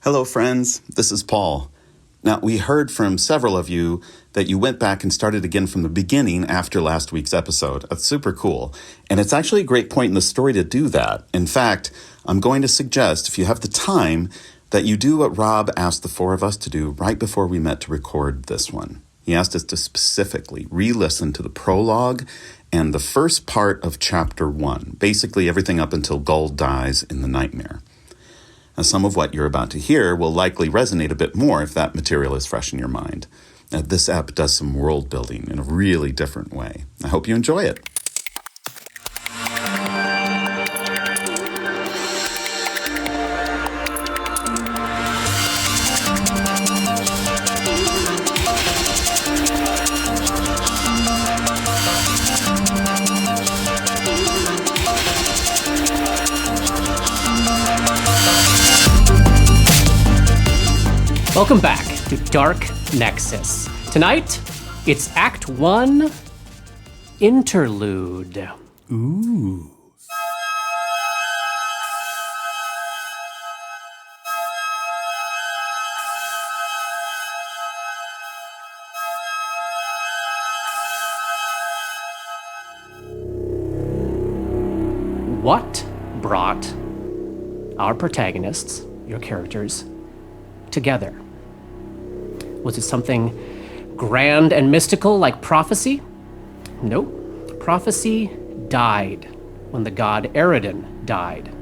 Hello, friends. This is Paul. Now, we heard from several of you that you went back and started again from the beginning after last week's episode. That's super cool. And it's actually a great point in the story to do that. In fact, I'm going to suggest, if you have the time, that you do what Rob asked the four of us to do right before we met to record this one. He asked us to specifically re-listen to the prologue and the first part of chapter 1, basically everything up until Gull dies in the nightmare. Now, some of what you're about to hear will likely resonate a bit more if that material is fresh in your mind. Now, this app does some world building in a really different way. I hope you enjoy it. Welcome back to Dark Nexus. Tonight, it's Act 1, Interlude. Ooh. What brought our protagonists, your characters, together? Was it something grand and mystical like prophecy? Nope. Prophecy died when the god Eridan died.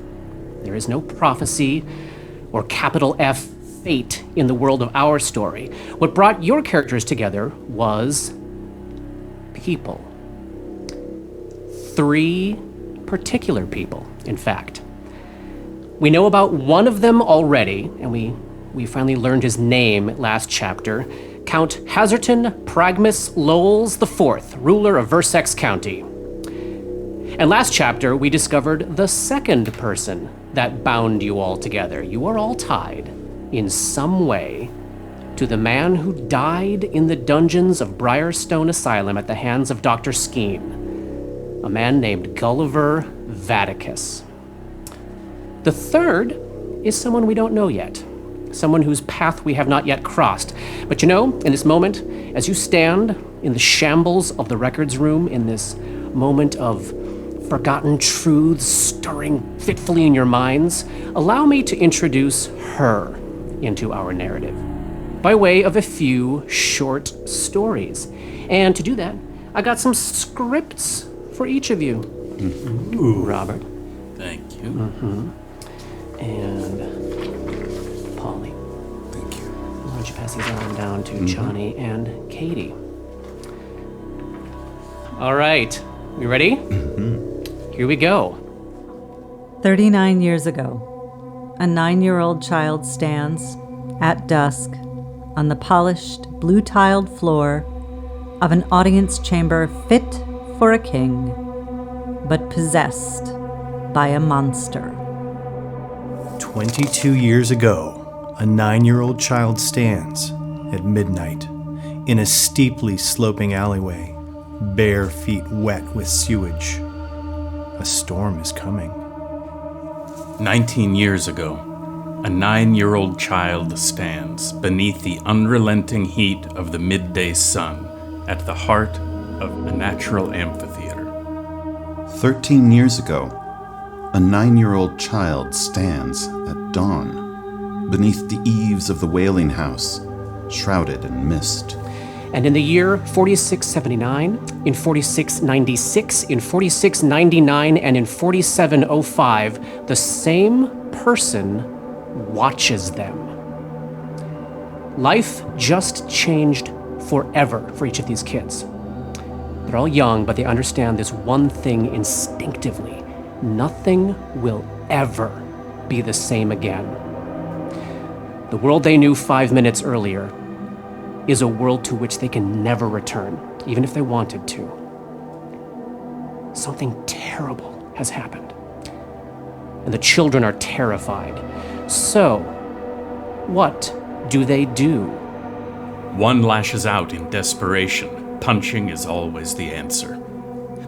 There is no prophecy or capital F fate in the world of our story. What brought your characters together was people. 3 particular people, in fact. We know about one of them already, and we finally learned his name last chapter. Count Hazerton Pragmus Lowells IV, ruler of Versex County. And last chapter, we discovered the second person that bound you all together. You are all tied, in some way, to the man who died in the dungeons of Briarstone Asylum at the hands of Dr. Skeen, a man named Gulliver Vaticus. The third is someone we don't know yet. Someone whose path we have not yet crossed. But you know, in this moment, as you stand in the shambles of the records room, in this moment of forgotten truths stirring fitfully in your minds, allow me to introduce her into our narrative by way of a few short stories. And to do that, I got some scripts for each of you. Ooh. Robert. Thank you. Mm-hmm. And Polly. Thank you. Why don't you pass these on down to Johnny and Katie? All right. You ready? Mm-hmm. Here we go. 39 years ago, a 9-year-old child stands at dusk on the polished, blue-tiled floor of an audience chamber fit for a king, but possessed by a monster. 22 years ago, a 9-year-old child stands at midnight in a steeply sloping alleyway, bare feet wet with sewage. A storm is coming. 19 years ago, a 9-year-old child stands beneath the unrelenting heat of the midday sun at the heart of a natural amphitheater. 13 years ago, a 9-year-old child stands at dawn beneath the eaves of the Wailing House, shrouded in mist. And in the year 4679, in 4696, in 4699, and in 4705, the same person watches them. Life just changed forever for each of these kids. They're all young, but they understand this one thing instinctively. Nothing will ever be the same again. The world they knew 5 minutes earlier is a world to which they can never return, even if they wanted to. Something terrible has happened, and the children are terrified. So, what do they do? One lashes out in desperation. Punching is always the answer.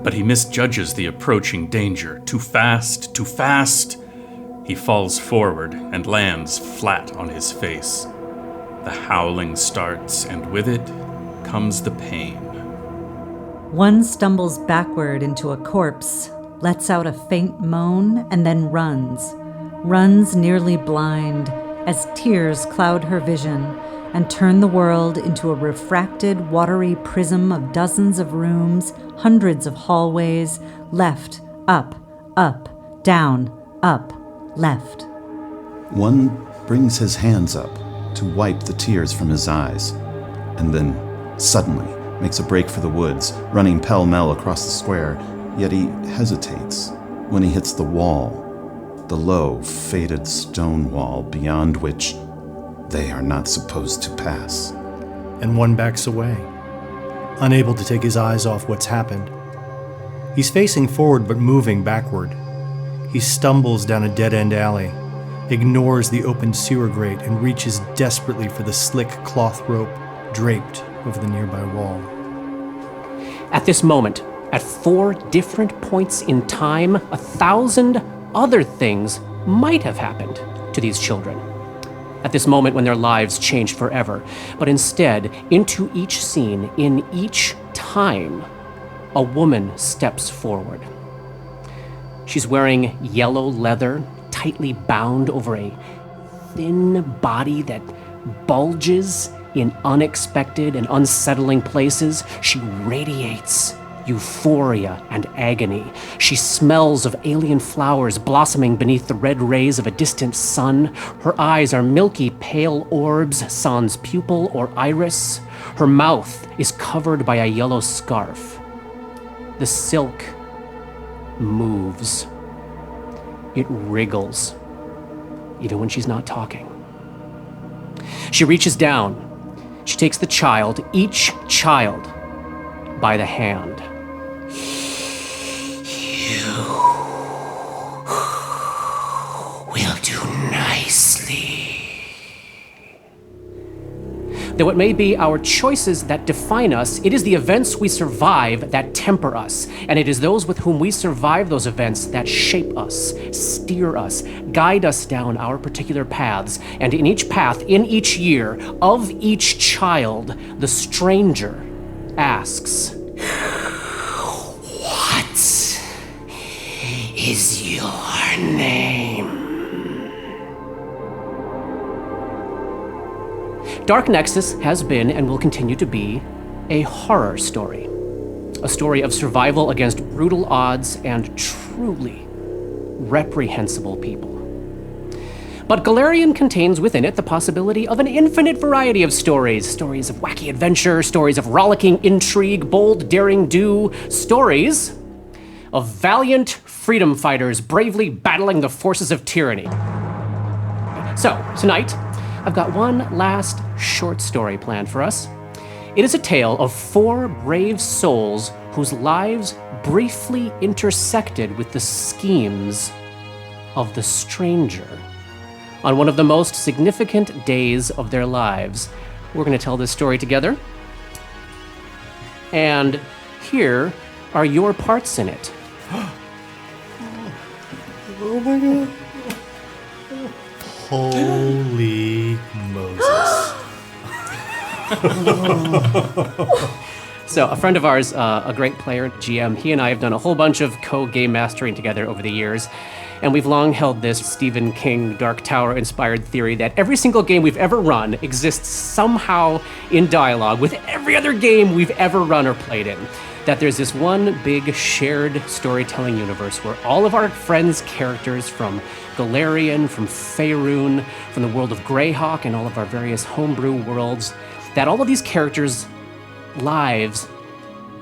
But he misjudges the approaching danger. Too fast, too fast. He falls forward and lands flat on his face. The howling starts, and with it comes the pain. One stumbles backward into a corpse, lets out a faint moan, and then runs nearly blind as tears cloud her vision and turn the world into a refracted, watery prism of dozens of rooms, hundreds of hallways, left, up, down, up, left. One brings his hands up to wipe the tears from his eyes, and then suddenly makes a break for the woods, running pell-mell across the square, yet he hesitates when he hits the wall, the low, faded stone wall beyond which they are not supposed to pass. And one backs away, unable to take his eyes off what's happened. He's facing forward but moving backward. He stumbles down a dead-end alley, ignores the open sewer grate, and reaches desperately for the slick cloth rope draped over the nearby wall. At this moment, at 4 different points in time, 1,000 other things might have happened to these children. At this moment when their lives changed forever. But instead, into each scene, in each time, a woman steps forward. She's wearing yellow leather, tightly bound over a thin body that bulges in unexpected and unsettling places. She radiates euphoria and agony. She smells of alien flowers blossoming beneath the red rays of a distant sun. Her eyes are milky pale orbs, sans pupil or iris. Her mouth is covered by a yellow scarf. The silk moves. It wriggles, even when she's not talking. She reaches down. She takes the child, each child, by the hand. You will do nicely. Though it may be our choices that define us, it is the events we survive that temper us, and it is those with whom we survive those events that shape us, steer us, guide us down our particular paths. And in each path, in each year, of each child, the stranger asks, "What is your name?" Dark Nexus has been and will continue to be a horror story. A story of survival against brutal odds and truly reprehensible people. But Golarion contains within it the possibility of an infinite variety of stories. Stories of wacky adventure, stories of rollicking intrigue, bold daring do, stories of valiant freedom fighters bravely battling the forces of tyranny. So, tonight, I've got one last short story planned for us. It is a tale of 4 brave souls whose lives briefly intersected with the schemes of the stranger. On one of the most significant days of their lives, we're going to tell this story together. And here are your parts in it. Oh my god. Holy Moses. So a friend of ours, a great player, GM, he and I have done a whole bunch of co-game mastering together over the years. And we've long held this Stephen King Dark Tower-inspired theory that every single game we've ever run exists somehow in dialogue with every other game we've ever run or played in. That there's this one big shared storytelling universe where all of our friends' characters from Golarion, from Faerun, from the world of Greyhawk, and all of our various homebrew worlds, that all of these characters' lives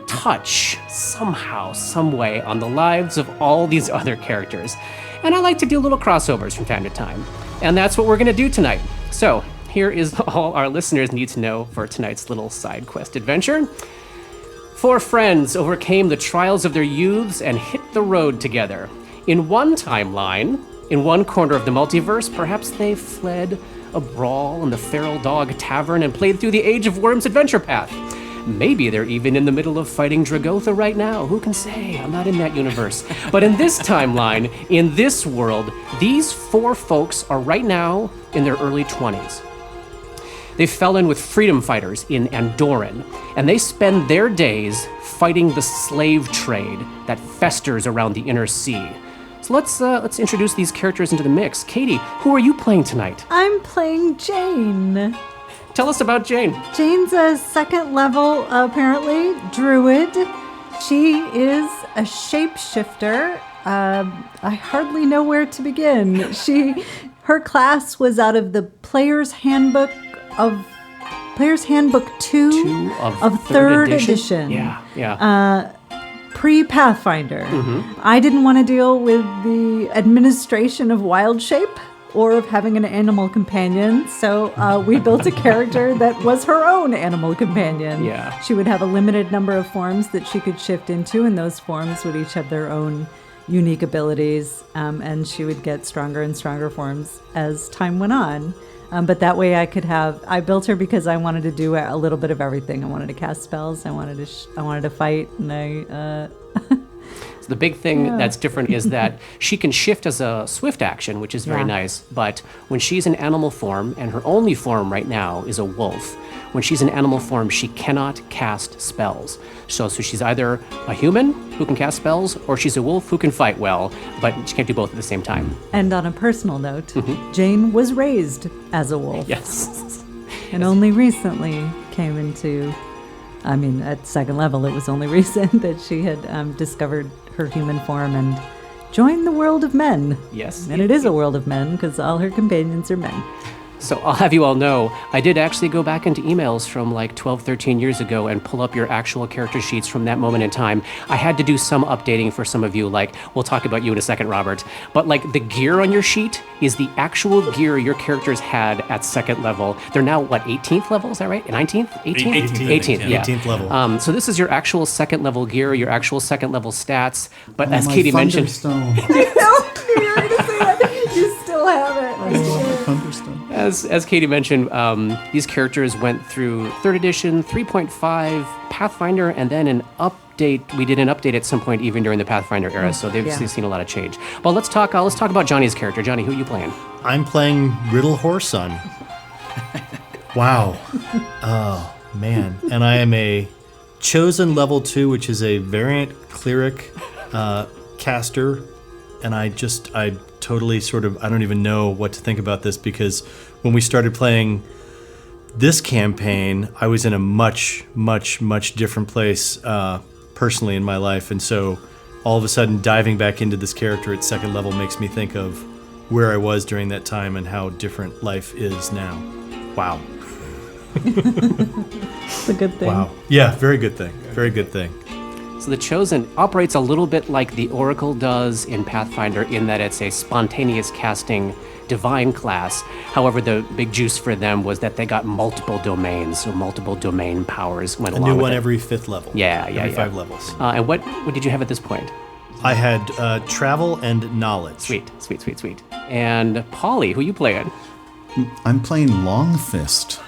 touch somehow, some way on the lives of all these other characters. And I like to do little crossovers from time to time. And that's what we're going to do tonight. So here is all our listeners need to know for tonight's little side quest adventure. 4 friends overcame the trials of their youths and hit the road together. In one timeline, in one corner of the multiverse, perhaps they fled a brawl in the Feral Dog Tavern and played through the Age of Worms adventure path. Maybe they're even in the middle of fighting Dragotha right now. Who can say? I'm not in that universe. But in this timeline, in this world, these 4 folks are right now in their early 20s. They fell in with freedom fighters in Andoran, and they spend their days fighting the slave trade that festers around the inner sea. So let's introduce these characters into the mix. Katie, who are you playing tonight? I'm playing Jane. Tell us about Jane. Jane's a 2nd level, apparently, druid. She is a shapeshifter. I hardly know where to begin. Her class was out of the Player's Handbook 2 of 3rd edition. Yeah. Pre-Pathfinder. I didn't want to deal with the administration of wild shape or of having an animal companion, so we built a character that was her own animal companion. Yeah. She would have a limited number of forms that she could shift into, and those forms would each have their own unique abilities, and she would get stronger and stronger forms as time went on. But that way I built her because I wanted to do a little bit of everything. I wanted to cast spells, I wanted to fight, and So the big thing that's different is that she can shift as a swift action, which is very nice. But when she's in animal form, and her only form right now is a wolf, when she's in animal form, she cannot cast spells. So she's either a human who can cast spells, or she's a wolf who can fight well, but she can't do both at the same time. And on a personal note, Jane was raised as a wolf. Yes. And only recently came into, at 2nd level, it was only recent that she had discovered her human form and joined the world of men. Yes. And it is a world of men because all her companions are men. So I'll have you all know, I did actually go back into emails from like 12, 13 years ago and pull up your actual character sheets from that moment in time. I had to do some updating for some of you, like, we'll talk about you in a second, Robert. But like the gear on your sheet is the actual gear your characters had at 2nd level. They're now, what, 18th level, is that right? 19th? 18th? 18th, yeah. 18th level. So this is your actual 2nd level gear, your actual 2nd level stats. But as Katie mentioned... You still have it. As Katie mentioned, these characters went through 3rd edition, 3.5, Pathfinder, and then an update. We did an update at some point even during the Pathfinder era, so they've seen a lot of change. Well, let's talk about Johnny's character. Johnny, who are you playing? I'm playing Riddle Whoreson. Wow. Oh, man. And I am a chosen level 2, which is a variant cleric caster. And I totally I don't even know what to think about this, because when we started playing this campaign, I was in a much, much, much different place personally in my life. And so all of a sudden diving back into this character at 2nd level makes me think of where I was during that time and how different life is now. Wow. It's a good thing. Wow. Yeah, very good thing. Very good thing. So the Chosen operates a little bit like the Oracle does in Pathfinder, in that it's a spontaneous casting divine class. However, the big juice for them was that they got multiple domains, so multiple domain powers went along with it. A new one every 5th level. Every 5 levels. And what did you have at this point? I had travel and knowledge. Sweet. And Polly, who you playing? I'm playing Longfist.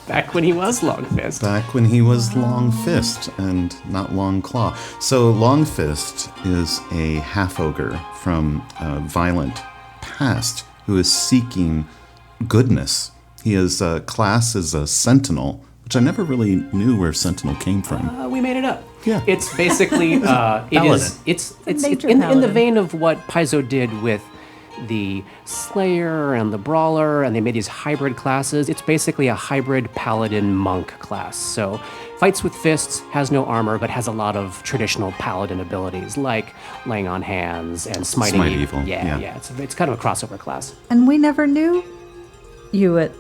Back when he was Longfist. Back when he was Longfist and not Longclaw. So Longfist is a half-ogre from a violent past who is seeking goodness. His class is a sentinel, which I never really knew where sentinel came from. We made it up. Yeah. It's basically it's in the vein of what Paizo did with the Slayer and the Brawler, and they made these hybrid classes. It's basically a hybrid paladin monk class. So fights with fists, has no armor, but has a lot of traditional paladin abilities, like laying on hands and smiting evil. Yeah. It's kind of a crossover class. And we never knew you at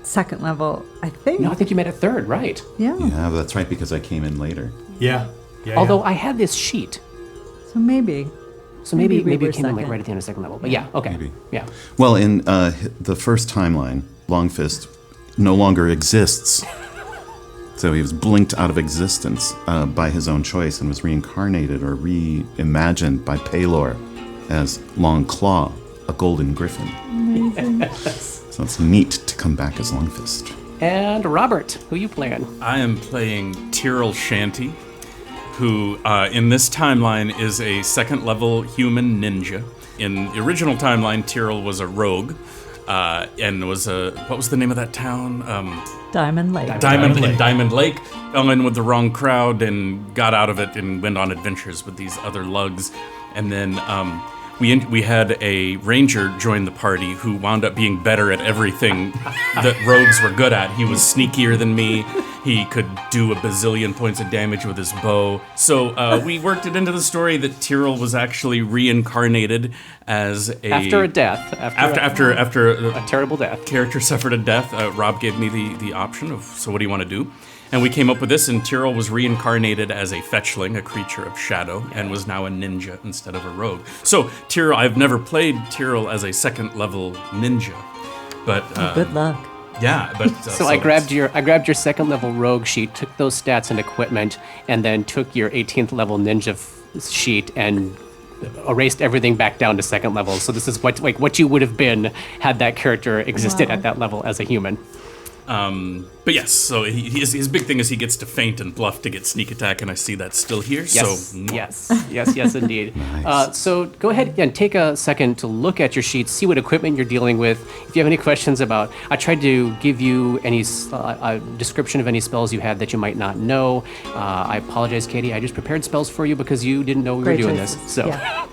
2nd level, I think. No, I think you met at 3rd, right? Yeah. Yeah, that's right, because I came in later. Yeah. Although I had this sheet. So maybe maybe we it were came in like second. right at the end of 2nd level. But yeah, okay. Maybe. Yeah. Well, in the first timeline, Longfist no longer exists. So he was blinked out of existence by his own choice and was reincarnated or reimagined by Paylor as Longclaw, a golden griffin. Amazing. So it's neat to come back as Longfist. And Robert, who you playing? I am playing Tyrrell Shanty, who in this timeline is a second-level human ninja. In the original timeline, Tyrrell was a rogue, and was what was the name of that town? Diamond Lake. Diamond Lake. Fell in with the wrong crowd and got out of it and went on adventures with these other lugs. And then we had a ranger join the party who wound up being better at everything that rogues were good at. He was sneakier than me. He could do a bazillion points of damage with his bow. So we worked it into the story that Tyrrell was actually reincarnated as After a death. After a terrible death. Character suffered a death. Rob gave me the option of, so what do you want to do? And we came up with this, and Tyrrell was reincarnated as a fetchling, a creature of shadow, and was now a ninja instead of a rogue. So Tyrrell, I've never played Tyrrell as a second-level ninja, but Good luck. yeah. But So I grabbed your second level rogue sheet, took those stats and equipment, and then took your 18th level ninja sheet and erased everything back down to second level. So this is what you would have been had that character existed at that level as a human. But yes, so his big thing is he gets to feint and bluff to get sneak attack, and I see that's still here. Yes, So yes, indeed. Nice. So go ahead and take a second to look at your sheets, see what equipment you're dealing with. If you have any questions about, I tried to give you any description of any spells you had that you might not know. I apologize, Katie. I just prepared spells for you because you didn't know we were doing this. So Yeah.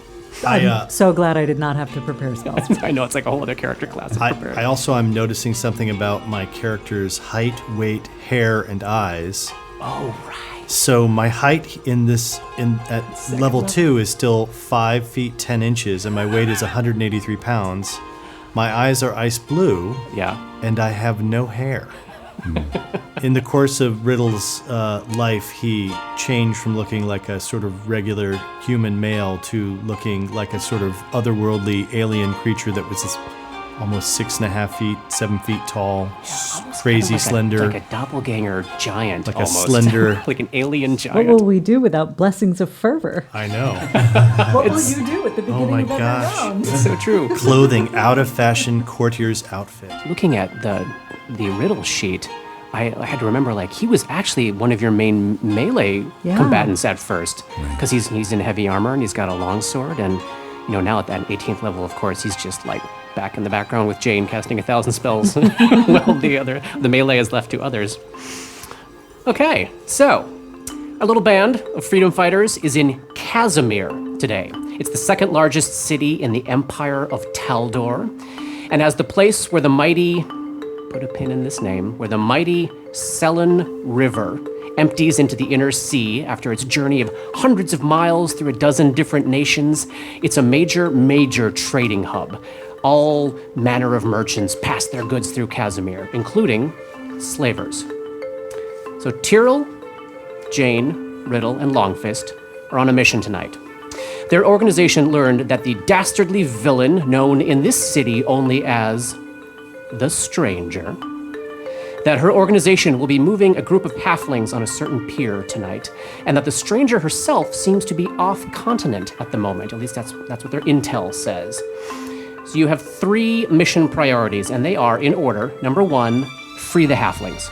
I'm so glad I did not have to prepare spells. I know it's like a whole other character class. I also am noticing something about my character's height, weight, hair, and eyes. Oh, right. So my height at level 2 is still 5 feet 10 inches, and my weight is 183 pounds. My eyes are ice blue, Yeah. and I have no hair. In the course of Riddle's life, he changed from looking like a sort of regular human male to looking like a sort of otherworldly alien creature that was this almost 6.5 feet, 7 feet tall, crazy Like slender. like a doppelganger giant, Like a almost. slender- like an alien What giant. will we do without blessings of fervor? I know. What will you do at the beginning my of every gosh. round? It's so true. Clothing out of fashion courtier's outfit. Looking at the riddle sheet, I had to remember, like, he was actually one of your main melee Yeah. combatants at first, because he's in heavy armor and he's got a long sword, and now at that 18th level, of course, he's just like back in the background with Jane casting 1,000 spells, while the melee is left to others. Okay, so our little band of freedom fighters is in Casimir today. It's the second largest city in the Empire of Taldor, and as the place where the mighty, put a pin in this name, where the mighty Selen River empties into the inner sea after its journey of hundreds of miles through a dozen different nations, it's a major trading hub. All manner of merchants pass their goods through Casimir, including slavers. So Tyrrell, Jane, Riddle, and Longfist are on a mission tonight. Their organization learned that the dastardly villain known in this city only as the Stranger, that her organization will be moving a group of halflings on a certain pier tonight, and that the Stranger herself seems to be off-continent at the moment. At least that's what their intel says. So you have 3 mission priorities, and they are, in order, number 1, free the halflings.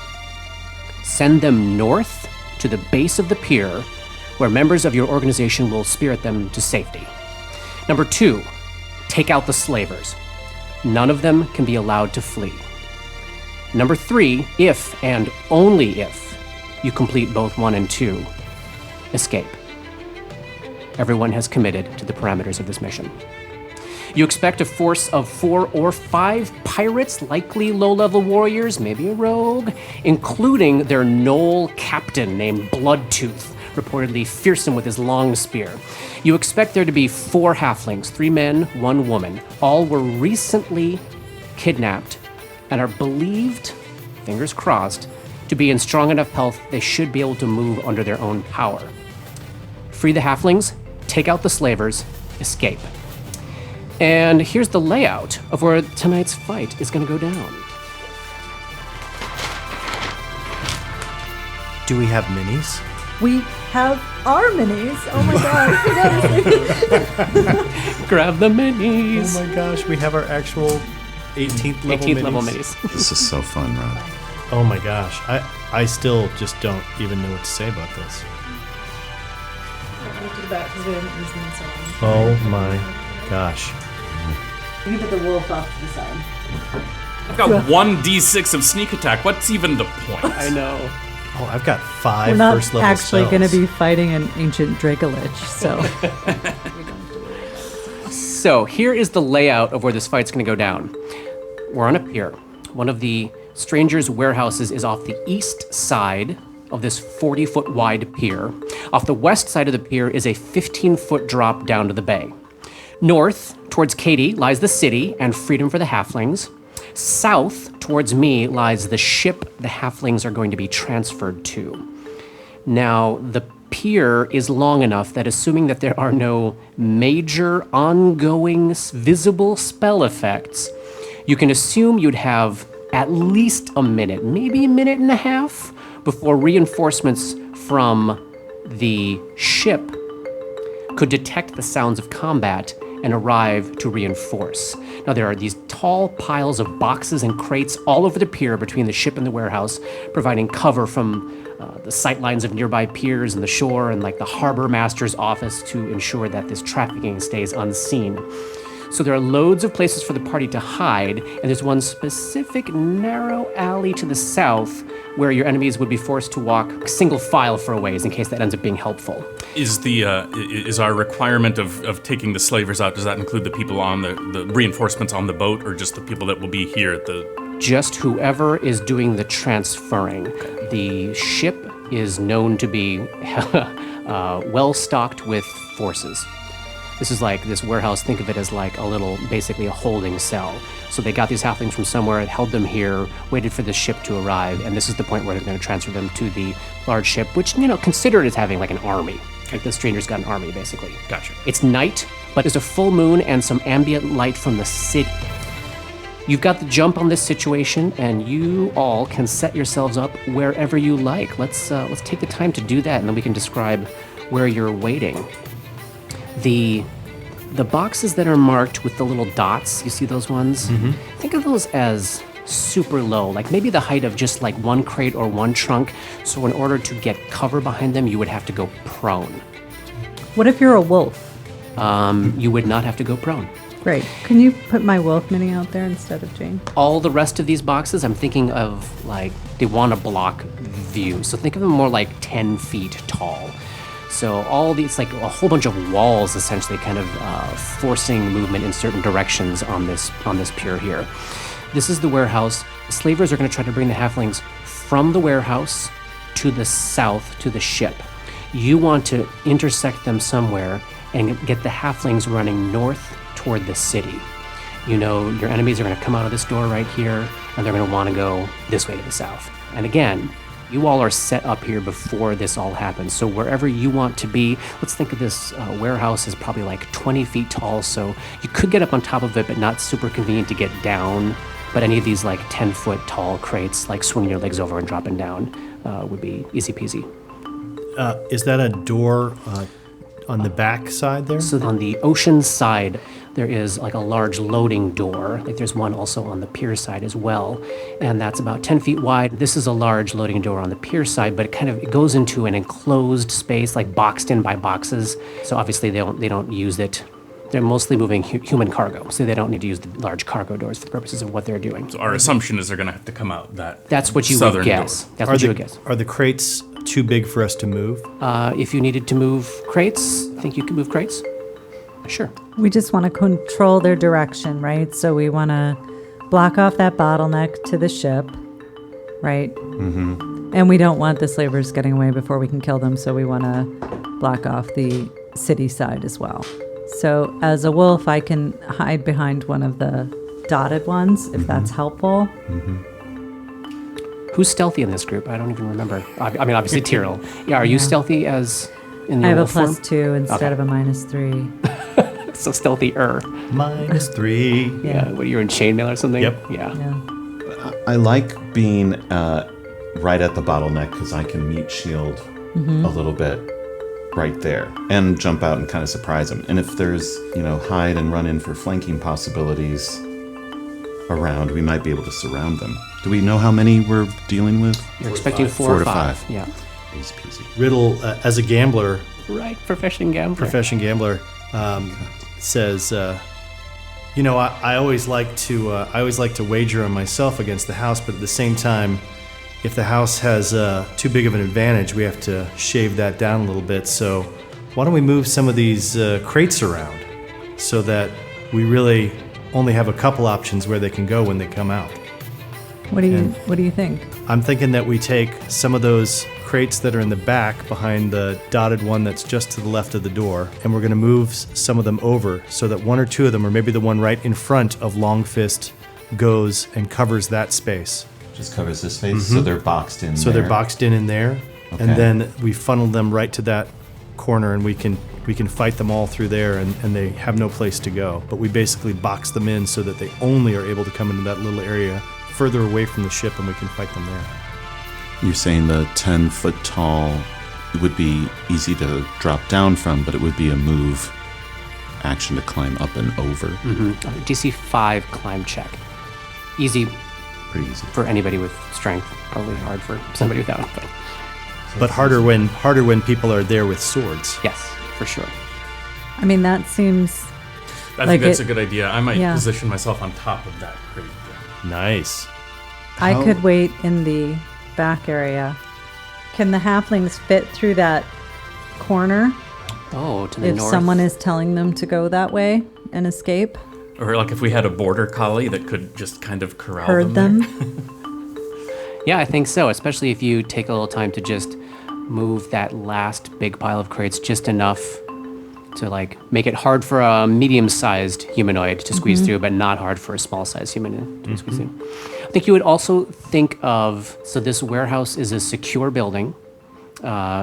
Send them north to the base of the pier, where members of your organization will spirit them to safety. Number 2, take out the slavers. None of them can be allowed to flee. Number 3, if and only if you complete both 1 and 2, escape. Everyone has committed to the parameters of this mission. You expect a force of 4 or 5 pirates, likely low-level warriors, maybe a rogue, including their Knoll captain named Bloodtooth, reportedly fearsome with his long spear. You expect there to be 4 halflings, 3 men, 1 woman. All were recently kidnapped and are believed, fingers crossed, to be in strong enough health they should be able to move under their own power. Free the halflings, take out the slavers, escape. And here's the layout of where tonight's fight is going to go down. Do we have minis? We have our minis. Oh my god. Grab the minis. Oh my gosh, we have our actual 18th level 18th minis. level minis. This is so fun, Rob. Oh my gosh. I still just don't even know what to say about this. Oh my gosh. You can put the wolf off to the side. I've got 1d6 of sneak attack. What's even the point? I know. Oh, I've got 5 We're not first level actually spells. going to be fighting an ancient Dracolich, so. So here is the layout of where this fight's going to go down. We're on a pier. One of the strangers' warehouses is off the east side of this 40-foot wide pier. Off the west side of the pier is a 15-foot drop down to the bay. North, towards Katie, lies the city and freedom for the halflings. South, towards me, lies the ship the halflings are going to be transferred to. Now, the pier is long enough that, assuming that there are no major ongoing visible spell effects, you can assume you'd have at least a minute, maybe a minute and a half, before reinforcements from the ship could detect the sounds of combat and arrive to reinforce. Now, there are these tall piles of boxes and crates all over the pier between the ship and the warehouse, providing cover from the sightlines of nearby piers and the shore and like the harbor master's office to ensure that this trafficking stays unseen. So there are loads of places for the party to hide, and there's one specific narrow alley to the south where your enemies would be forced to walk single file for a ways in case that ends up being helpful. Is our requirement of taking the slavers out, does that include the people on the reinforcements on the boat, or just the people that will be here at the... Just whoever is doing the transferring. The ship is known to be well stocked with forces. This is like this warehouse, think of it as like basically a holding cell. So they got these halflings from somewhere, held them here, waited for the ship to arrive, and this is the point where they're going to transfer them to the large ship, which, consider it as having like an army. Like the stranger's got an army, basically. Gotcha. It's night, but there's a full moon and some ambient light from the city. You've got the jump on this situation, and you all can set yourselves up wherever you like. Let's take the time to do that, and then we can describe where you're waiting. The boxes that are marked with the little dots, you see those ones? Mm-hmm. Think of those as super low, like maybe the height of just like one crate or one trunk. So in order to get cover behind them, you would have to go prone. What if you're a wolf? You would not have to go prone. Great. Can you put my wolf mini out there instead of Jane? All the rest of these boxes, I'm thinking of like, they want to block view. So think of them more like 10 feet tall. So all these, like a whole bunch of walls, essentially, kind of forcing movement in certain directions on this pier here. This is the warehouse. The slavers are going to try to bring the halflings from the warehouse to the south to the ship. You want to intersect them somewhere and get the halflings running north toward the city. Your enemies are going to come out of this door right here, and they're going to want to go this way to the south. And again, you all are set up here before this all happens. So wherever you want to be, let's think of this warehouse as probably like 20 feet tall. So you could get up on top of it, but not super convenient to get down. But any of these like 10-foot tall crates, like swinging your legs over and dropping down, would be easy peasy. Is that a door on the back side there? So on the ocean side, there is like a large loading door. Like there's one also on the pier side as well. And that's about 10 feet wide. This is a large loading door on the pier side, but it goes into an enclosed space, like boxed in by boxes. So obviously they don't use it. They're mostly moving human cargo, so they don't need to use the large cargo doors for the purposes of what they're doing. So our assumption is they're going to have to come out That's what you would guess. That's what you would guess. Are the crates too big for us to move? If you needed to move crates, I think you could move crates. Sure. We just want to control their direction, right? So we want to block off that bottleneck to the ship, right? Mm-hmm. And we don't want the slavers getting away before we can kill them, so we want to block off the city side as well. So as a wolf, I can hide behind one of the dotted ones, if that's helpful. Mm-hmm. Who's stealthy in this group? I don't even remember. I mean, obviously Tyrell. Yeah, are you stealthy as in the I have a wolf form? +2 instead of a -3. So stealthy-er. -3. Yeah. What, you're in chainmail or something? Yep. Yeah. I like being right at the bottleneck because I can meet shield a little bit right there and jump out and kind of surprise them. And if there's, hide and run in for flanking possibilities around, we might be able to surround them Do we know how many we're dealing with? You're expecting 4 4 or to 5. 5. Yeah. Easy peasy. Riddle, as a gambler, Right, profession gambler. says, I always like to wager on myself against the house, but at the same time, if the house has too big of an advantage, we have to shave that down a little bit. So why don't we move some of these crates around so that we really only have a couple options where they can go when they come out? What do you think? I'm thinking that we take some of those crates that are in the back behind the dotted one that's just to the left of the door, and we're going to move some of them over so that 1 or 2 of them, or maybe the one right in front of Longfist, goes and covers that space. Just covers this space, so they're boxed in. So they're boxed in there, Okay. and then we funnel them right to that corner, and we can fight them all through there, and they have no place to go. But we basically box them in so that they only are able to come into that little area further away from the ship, and we can fight them there. You're saying the 10-foot tall would be easy to drop down from, but it would be a move action to climb up and over. DC 5 climb check. Easy Pretty easy. for anybody with strength. Probably hard for somebody without. But harder when people are there with swords. Yes, for sure. I mean, that seems I Like think that's it- a good idea. I might yeah. position myself on top of that crate. Nice. I could wait in the back area. Can the halflings fit through that corner Oh, to the if north. someone is telling them to go that way and escape? Or like if we had a border collie that could just kind of corral Herd them. them? Yeah, I think so, especially if you take a little time to just move that last big pile of crates just enough to like make it hard for a medium-sized humanoid to squeeze through, but not hard for a small-sized humanoid to squeeze through. I think you would also think of, so this warehouse is a secure building,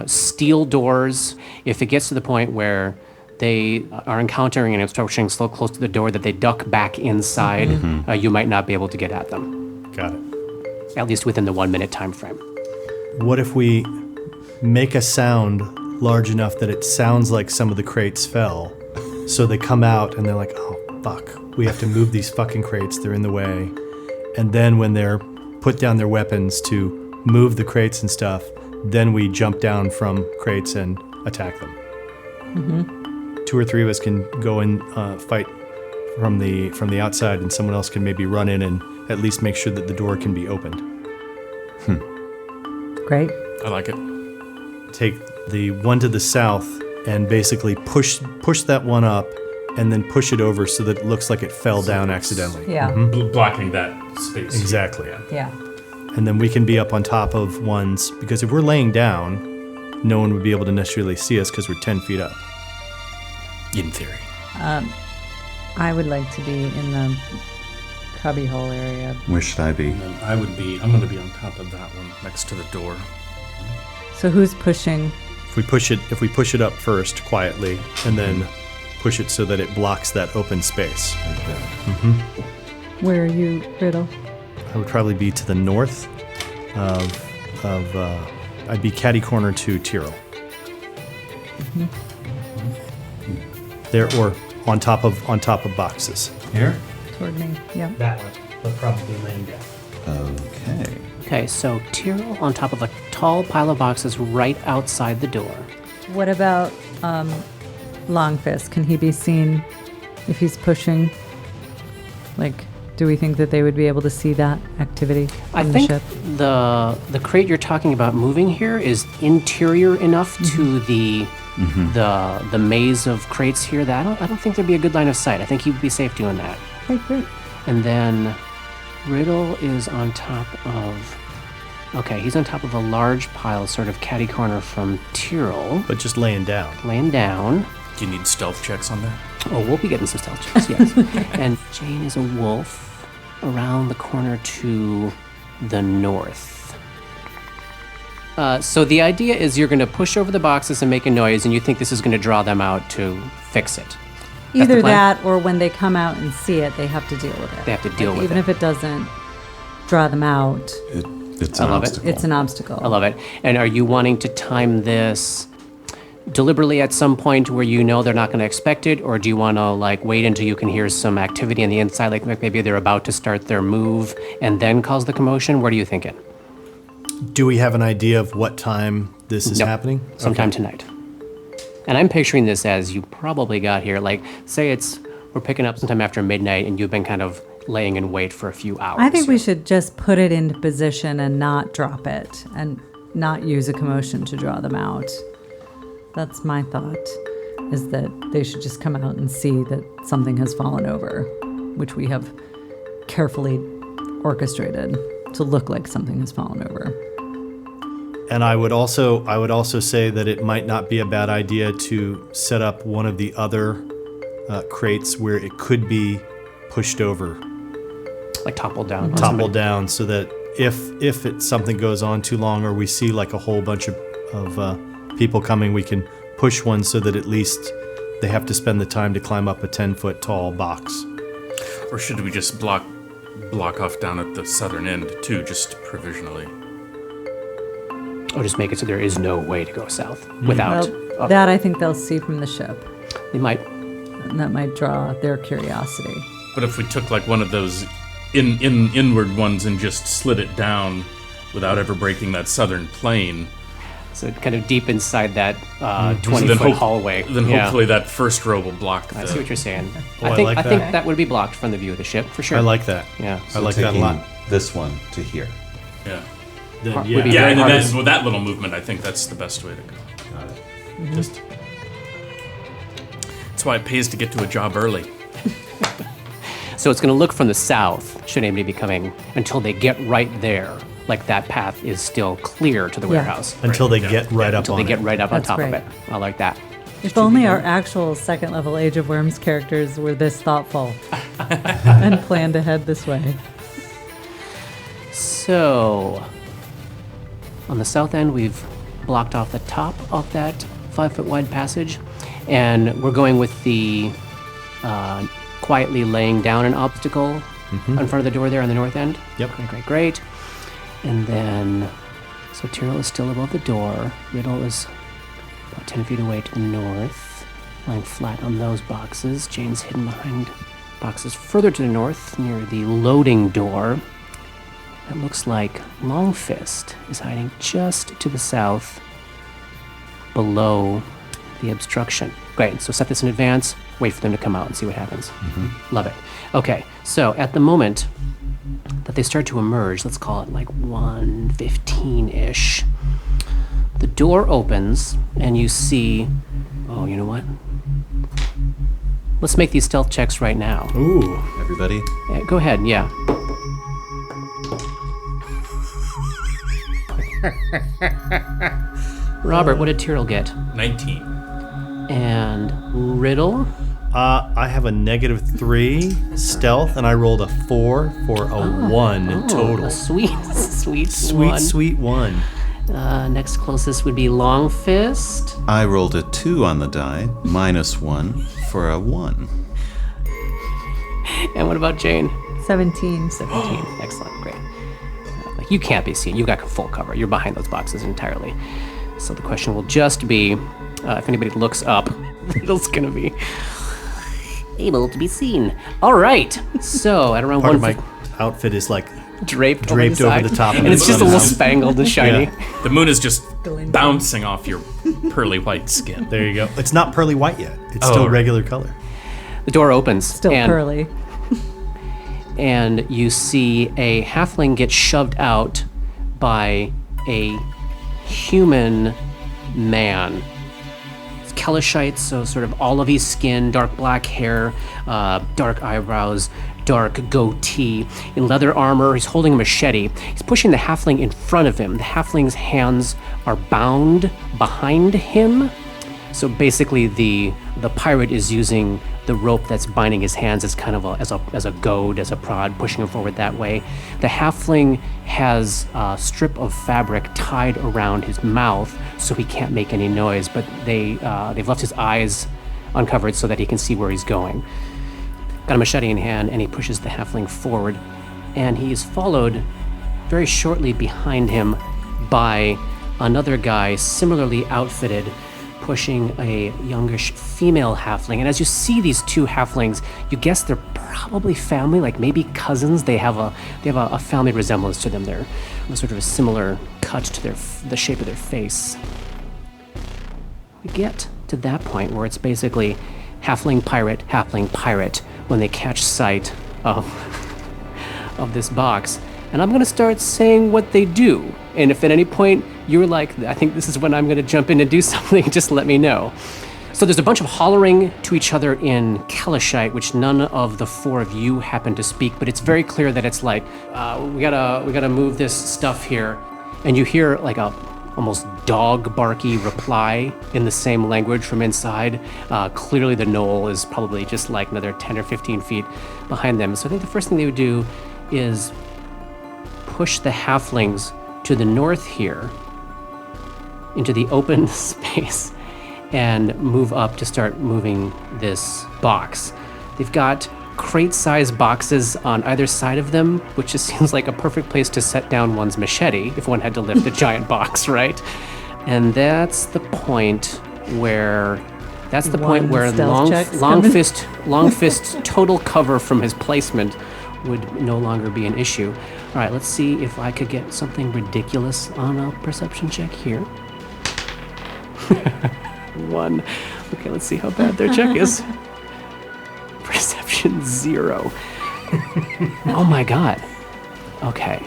steel doors. If it gets to the point where they are encountering an approaching so close to the door that they duck back inside, you might not be able to get at them, Got it. at least within the 1 minute time frame. What if we make a sound large enough that it sounds like some of the crates fell? So they come out and they're like, oh, fuck. We have to move these fucking crates. They're in the way. And then when they're put down their weapons to move the crates and stuff, then we jump down from crates and attack them. 2 or 3 of us can go and fight from the outside, and someone else can maybe run in and at least make sure that the door can be opened. Great. I like it. Take the one to the south and basically push that one up, and then push it over so that it looks like it fell down accidentally. Yeah. Blocking that space. Exactly. Yeah. And then we can be up on top of ones, because if we're laying down, no one would be able to necessarily see us because we're 10 feet up. In theory. I would like to be in the cubbyhole area. Where should I be? And I'm going to be on top of that one next to the door. So who's pushing? If we push it up first quietly, and then push it so that it blocks that open space. Where are you, Riddle? I would probably be to the north of I'd be catty corner to Tyrrell. There, or on top of boxes. Here? Toward me. Yeah. That one, but probably laying down. Okay. Okay, so Tyrrell on top of a tall pile of boxes right outside the door. What about Longfist? Can he be seen if he's pushing? Like, do we think that they would be able to see that activity I on the think ship? the crate you're talking about moving here is interior enough to the maze of crates here that I don't think there'd be a good line of sight. I think he'd be safe doing that. Okay, great. And then Riddle is on top of. Okay, he's on top of a large pile, sort of catty corner from Tyrrell, But just laying down. laying down. Do you need stealth checks on that? Oh, we'll be getting some stealth checks, yes. And Jane is a wolf around the corner to the north. So the idea is you're going to push over the boxes and make a noise, and you think this is going to draw them out to fix it. That's the Either plan? that, or when they come out and see it, they have to deal with it. They have to deal with even it. if it doesn't draw them out, It's I an love it. obstacle. it's an obstacle. I love it. And are you wanting to time this deliberately at some point where you know they're not going to expect it, or do you want to like wait until you can hear some activity on the inside, like maybe they're about to start their move and then cause the commotion? What are you thinking? Do we have an idea of what time this is Nope. happening? Sometime tonight. And I'm picturing this as you probably got here, like say we're picking up sometime after midnight and you've been kind of laying in wait for a few hours. I think we should just put it into position and not drop it and not use a commotion to draw them out. That's my thought, is that they should just come out and see that something has fallen over, which we have carefully orchestrated to look like something has fallen over. And I would also say that it might not be a bad idea to set up one of the other crates where it could be pushed over, like toppled down. so that if something goes on too long, or we see like a whole bunch of people coming, we can push one so that at least they have to spend the time to climb up a 10-foot tall box. Or should we just block off down at the southern end too, just provisionally? Or just make it so there is no way to go south without. Well, that I think they'll see from the ship. They might. And that might draw their curiosity. But if we took like one of those inward ones and just slid it down without ever breaking that southern plane, So kind of deep inside that so 20-foot hallway. then hopefully that first row will block. I see what you're saying. Oh, I think like I think that. that would be blocked from the view of the ship for sure. I like that. Yeah. I like that a lot. This one to here. Yeah. Then, Would yeah. be Yeah, very and hard then to- with that little movement, I think that's the best way to go. Got it. Just. That's why it pays to get to a job early. So it's going to look from the south, should anybody be coming, until they get right there. Like that path is still clear to the warehouse. Until they get right up Until on they get it. right up on That's top of great. it. I like that. If only our actual second level Age of Worms characters were this thoughtful and planned ahead this way. So, on the south end, we've blocked off the top of that 5-foot wide passage, and we're going with the quietly laying down an obstacle in front of the door there on the north end. Yep. Great. And then, so Tyrrell is still above the door. Riddle is about 10 feet away to the north, lying flat on those boxes. Jane's hidden behind boxes further to the north, near the loading door. It looks like Longfist is hiding just to the south, below the obstruction. Great, so set this in advance, wait for them to come out and see what happens. Love it. Okay, so at the moment that they start to emerge, let's call it like 1:15-ish, the door opens and you see, oh, you know what? Let's make these stealth checks right now. Ooh. Everybody? Yeah, go ahead, yeah. Robert, what did Tyrrell get? 19. And Riddle? I have a -3 stealth, and I rolled a 4 for a 1 total. A sweet Sweet one. 1. Next closest would be Longfist. I rolled a 2 on the die, -1 for a 1. And what about Jane? 17. 17. Excellent, great. Like you can't be seen. You've got full cover. You're behind those boxes entirely. So the question will just be, if anybody looks up, Riddle's gonna be able to be seen. All right. So at around Part of 1 my outfit is like draped over side. the top of and it it's just a little somehow. spangled and shiny. Yeah. The moon is just bouncing off your pearly white skin. There you go. It's not pearly white yet. It's Oh, still right. regular color. The door opens. Still and, pearly. And you see a halfling get shoved out by a human man. It's Kelishite, so sort of olivey skin, dark black hair, dark eyebrows, dark goatee, in leather armor. He's holding a machete. He's pushing the halfling in front of him. The halfling's hands are bound behind him. So basically, the pirate is using the rope that's binding his hands as kind of as a goad, as a prod, pushing him forward that way. The halfling has a strip of fabric tied around his mouth so he can't make any noise, but they've left his eyes uncovered so that he can see where he's going. Got a machete in hand, and he pushes the halfling forward, and he is followed very shortly behind him by another guy similarly outfitted, pushing a youngish female halfling. And as you see these two halflings, you guess they're probably family, like maybe cousins. They have a family resemblance to them. They're sort of a similar cut to the shape of their face. We get to that point where it's basically halfling pirate when they catch sight of this box. And I'm going to start saying what they do. And if at any point you're like, I think this is when I'm going to jump in and do something, just let me know. So there's a bunch of hollering to each other in Kalashite, which none of the four of you happen to speak, but it's very clear that it's like, we gotta move this stuff here. And you hear like a almost dog barky reply in the same language from inside. Clearly the knoll is probably just like another 10 or 15 feet behind them. So I think the first thing they would do is push the halflings to the north here into the open space and move up to start moving this box. They've got crate-sized boxes on either side of them, which just seems like a perfect place to set down one's machete if one had to lift a giant box, right? And that's the point where Longfist's total cover from his placement would no longer be an issue. All right, let's see if I could get something ridiculous on a perception check here. 1. Okay, let's see how bad their check is. Perception 0. Oh my god. Okay.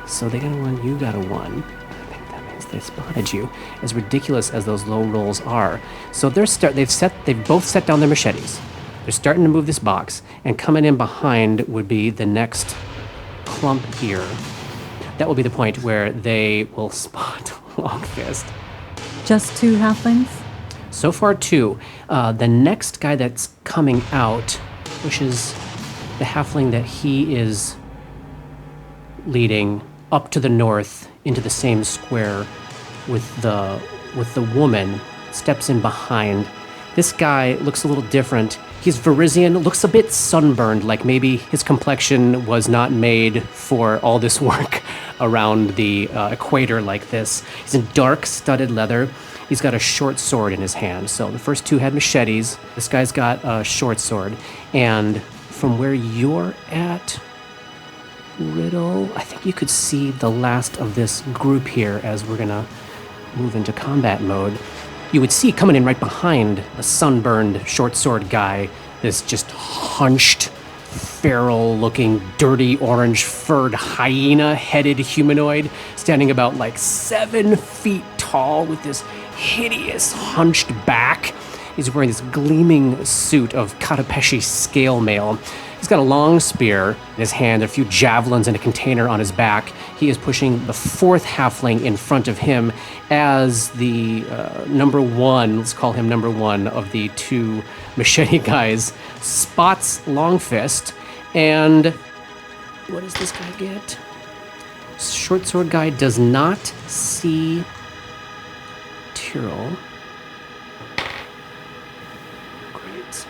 So they got a 1, you got a 1. I think that means they spotted you. As ridiculous as those low rolls are. So they've both set down their machetes. They're starting to move this box, and coming in behind would be the next clump here. That will be the point where they will spot Longfist. Just 2 halflings? So far 2. The next guy that's coming out pushes the halfling that he is leading up to the north into the same square with the woman, steps in behind. This guy looks a little different. He's Varisian, looks a bit sunburned, like maybe his complexion was not made for all this work around the equator like this. He's in dark studded leather. He's got a short sword in his hand. So the first 2 had machetes. This guy's got a short sword. And from where you're at, Riddle, I think you could see the last of this group here as we're gonna move into combat mode. You would see coming in right behind a sunburned short sword guy, this just hunched, feral-looking, dirty orange-furred hyena-headed humanoid standing about like 7 feet tall with this hideous hunched back. He's wearing this gleaming suit of Katapeshi scale mail. He's got a long spear in his hand, a few javelins and a container on his back. He is pushing the 4th halfling in front of him as the number 1, let's call him number 1 of the 2 machete guys, spots Longfist. And what does this guy get? Short sword guy does not see Tyrrell. Great.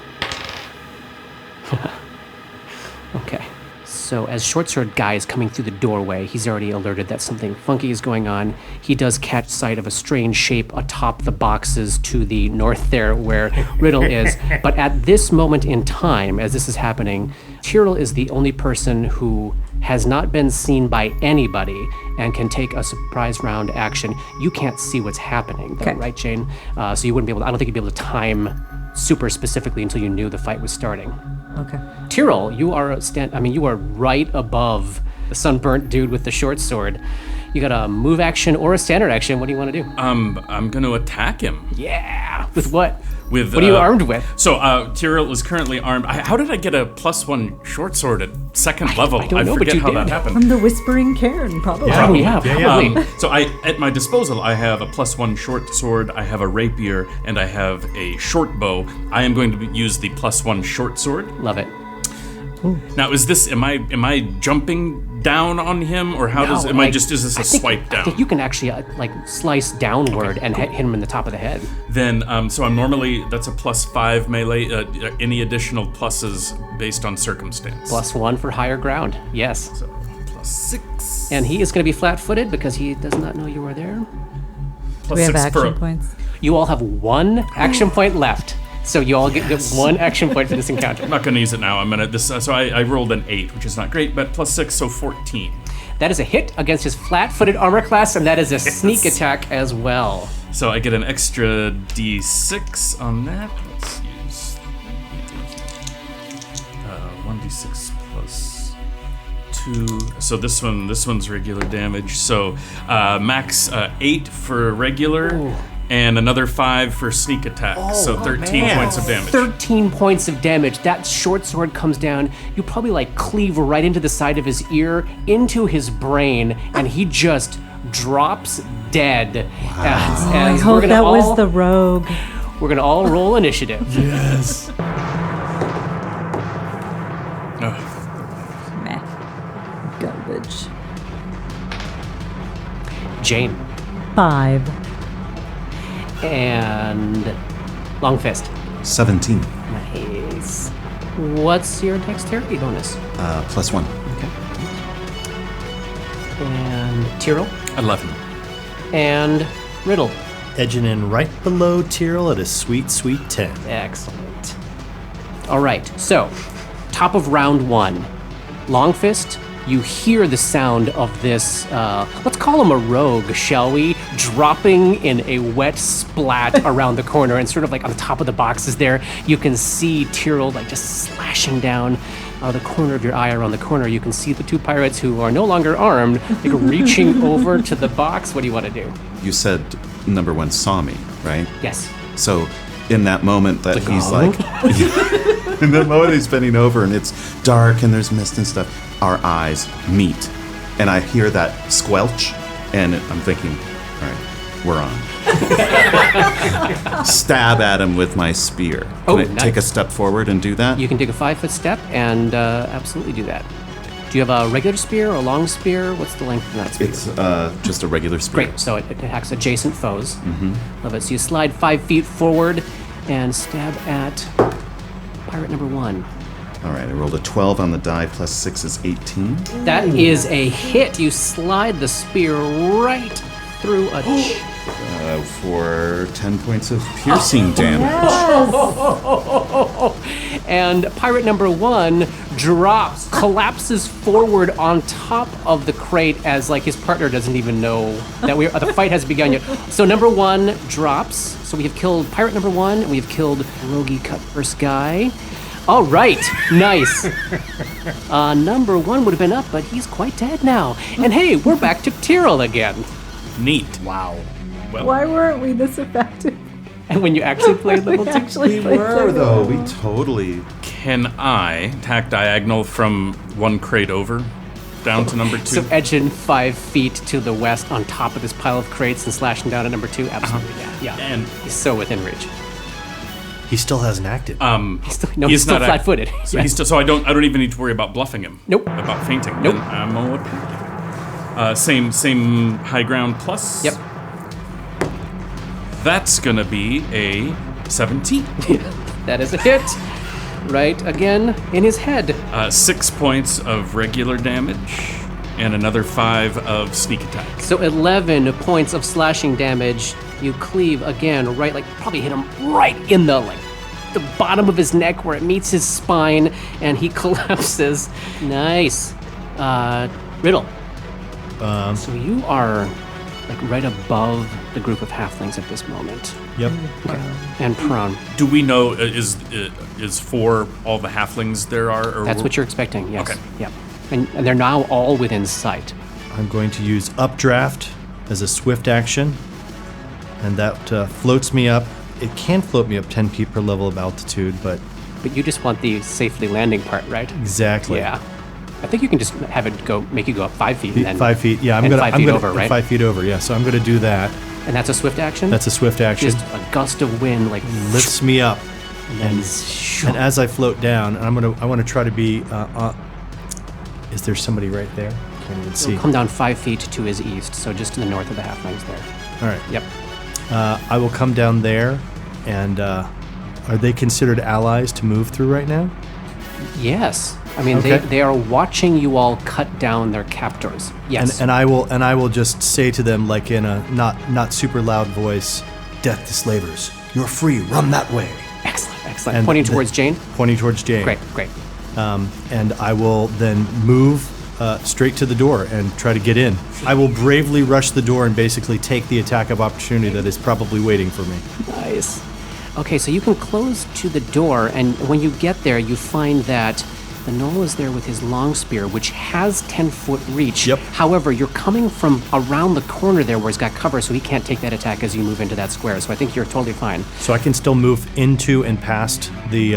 Okay. So as short sword guy is coming through the doorway, he's already alerted that something funky is going on. He does catch sight of a strange shape atop the boxes to the north there where Riddle is. But at this moment in time, as this is happening, Tyrrell is the only person who has not been seen by anybody and can take a surprise round action. You can't see what's happening, though, right, Jane? So you wouldn't be able to, I don't think you'd be able to time super specifically until you knew the fight was starting. Okay. Tyrrell, you are you are right above the sunburnt dude with the short sword. You got a move action or a standard action. What do you want to do? I'm going to attack him. Yeah. With what? With what are you armed with? So Tyrrell is currently armed. How did I get a +1 short sword at 2nd level? I don't know, forget but you how did. that happened. From the Whispering Cairn, probably. Yeah, probably. So at my disposal, I have a +1 short sword, I have a rapier, and I have a short bow. I am going to use the +1 short sword. Love it. Now, is this? Am I jumping down on him, or how does? Is this a swipe down? I think you can actually slice downward and hit him in the top of the head. Then, so I'm normally that's a +5 melee. Any additional pluses based on circumstance? +1 for higher ground. Yes. So +6. And he is going to be flat-footed because he does not know you are there. Do we have +6 action points? You all have one action point left. So you all get one action point for this encounter. I'm not going to use it now. So I rolled an 8, which is not great, but plus 6, so 14. That is a hit against his flat-footed armor class, and that is a sneak attack as well. So I get an extra d6 on that. Let's use 1d6 plus 2. So this one's regular damage. So max 8 for regular. Ooh. And another 5 for sneak attack, so 13 points of damage. 13 points of damage. That short sword comes down. You probably like cleave right into the side of his ear, into his brain, and he just drops dead. Wow. I hope that was the rogue. We're gonna all roll initiative. Yes. Meh. Garbage. Jane 5. and Long Fist. 17. Nice. What's your dexterity bonus? +1. Okay. And Tyrell 11. and Riddle. Edging in right below Tyrell at a sweet, sweet 10. Excellent. All right, so top of round 1. Long Fist, you hear the sound of this, let's call him a rogue, shall we? Dropping in a wet splat around the corner, and sort of like on the top of the boxes there, you can see Tyrell like just slashing down out of the corner of your eye around the corner. You can see the 2 pirates who are no longer armed, like reaching over to the box. What do you want to do? You said number 1 saw me, right? Yes. So in that moment that he's gong? like, in that moment he's bending over and it's dark and there's mist and stuff, our eyes meet. And I hear that squelch and I'm thinking, all right, we're on. Stab at him with my spear. Can I nice. take a step forward and do that? You can take a 5-foot step and absolutely do that. Do you have a regular spear or a long spear? What's the length of that spear? It's just a regular spear. Great, so it attacks adjacent foes. Love it. So you slide 5 feet forward and stab at pirate number 1. All right, I rolled a 12 on the die, plus 6 is 18. That is a hit. You slide the spear right through a For 10 points of piercing damage. and pirate number 1 drops, collapses forward on top of the crate as like his partner doesn't even know that the fight has begun yet. So number 1 drops. So we have killed pirate number 1, and we have killed Rogie Cutpurse guy. All right, nice. Number 1 would have been up, but he's quite dead now. And hey, we're back to Tyrell again. Neat. Wow. Well, Why weren't we this effective? And when you actually played level 2? We were, though. We totally... can I attack diagonal from 1 crate over down to number 2? So edging 5 feet to the west on top of this pile of crates and slashing down at number 2? Absolutely, yeah. And He's so within reach. He still hasn't acted. He's still not flat-footed. So Yeah. he's still, so I don't even need to worry about bluffing him. Nope. About fainting. Nope. Then I'm all okay. Same high ground plus. Yep. That's gonna be a 17. That is a hit. Right again in his head. 6 points of regular damage and another 5 of sneak attack. So 11 points of slashing damage. You cleave again, right, like probably hit him right in the bottom of his neck where it meets his spine, and he collapses. Nice. Riddle. So you are like right above the group of halflings at this moment. Yep. And prone. Do we know is 4 all the halflings there are? Or That's what you're expecting, yes. Okay. Yep. And they're now all within sight. I'm going to use Updraft as a swift action, and that floats me up. It can float me up 10 feet per level of altitude, but But you just want the safely landing part, right? exactly. Yeah. I think you can just have it make you go up 5 feet. And then, 5 feet. Yeah, I'm and gonna 5 I'm feet gonna over, right? 5 feet over. Yeah, so I'm gonna do that. And that's a swift action? That's a swift action. Just a gust of wind, like Lifts me up, and and as I float down, and I want to try to be. Is there somebody right there? Can't even see. come down 5 feet to his east, so just to the north of the halflings there. All right. Yep. I will come down there, and are they considered allies to move through right now? Yes. I mean, Okay. they are watching you all cut down their captors. Yes. And I will just say to them, like in a not super loud voice, death to slavers. You're free. Run that way. Excellent, excellent. And Pointing towards Jane? Pointing towards Jane. Great. And I will then move straight to the door and try to get in. I will bravely rush the door and basically take the attack of opportunity that is probably waiting for me. Nice. Okay, so you can close to the door, and when you get there, you find that the Gnoll is there with his long spear, which has 10-foot reach. Yep. However, you're coming from around the corner there where he's got cover, so he can't take that attack as you move into that square. So I think you're totally fine. So I can still move into and past the...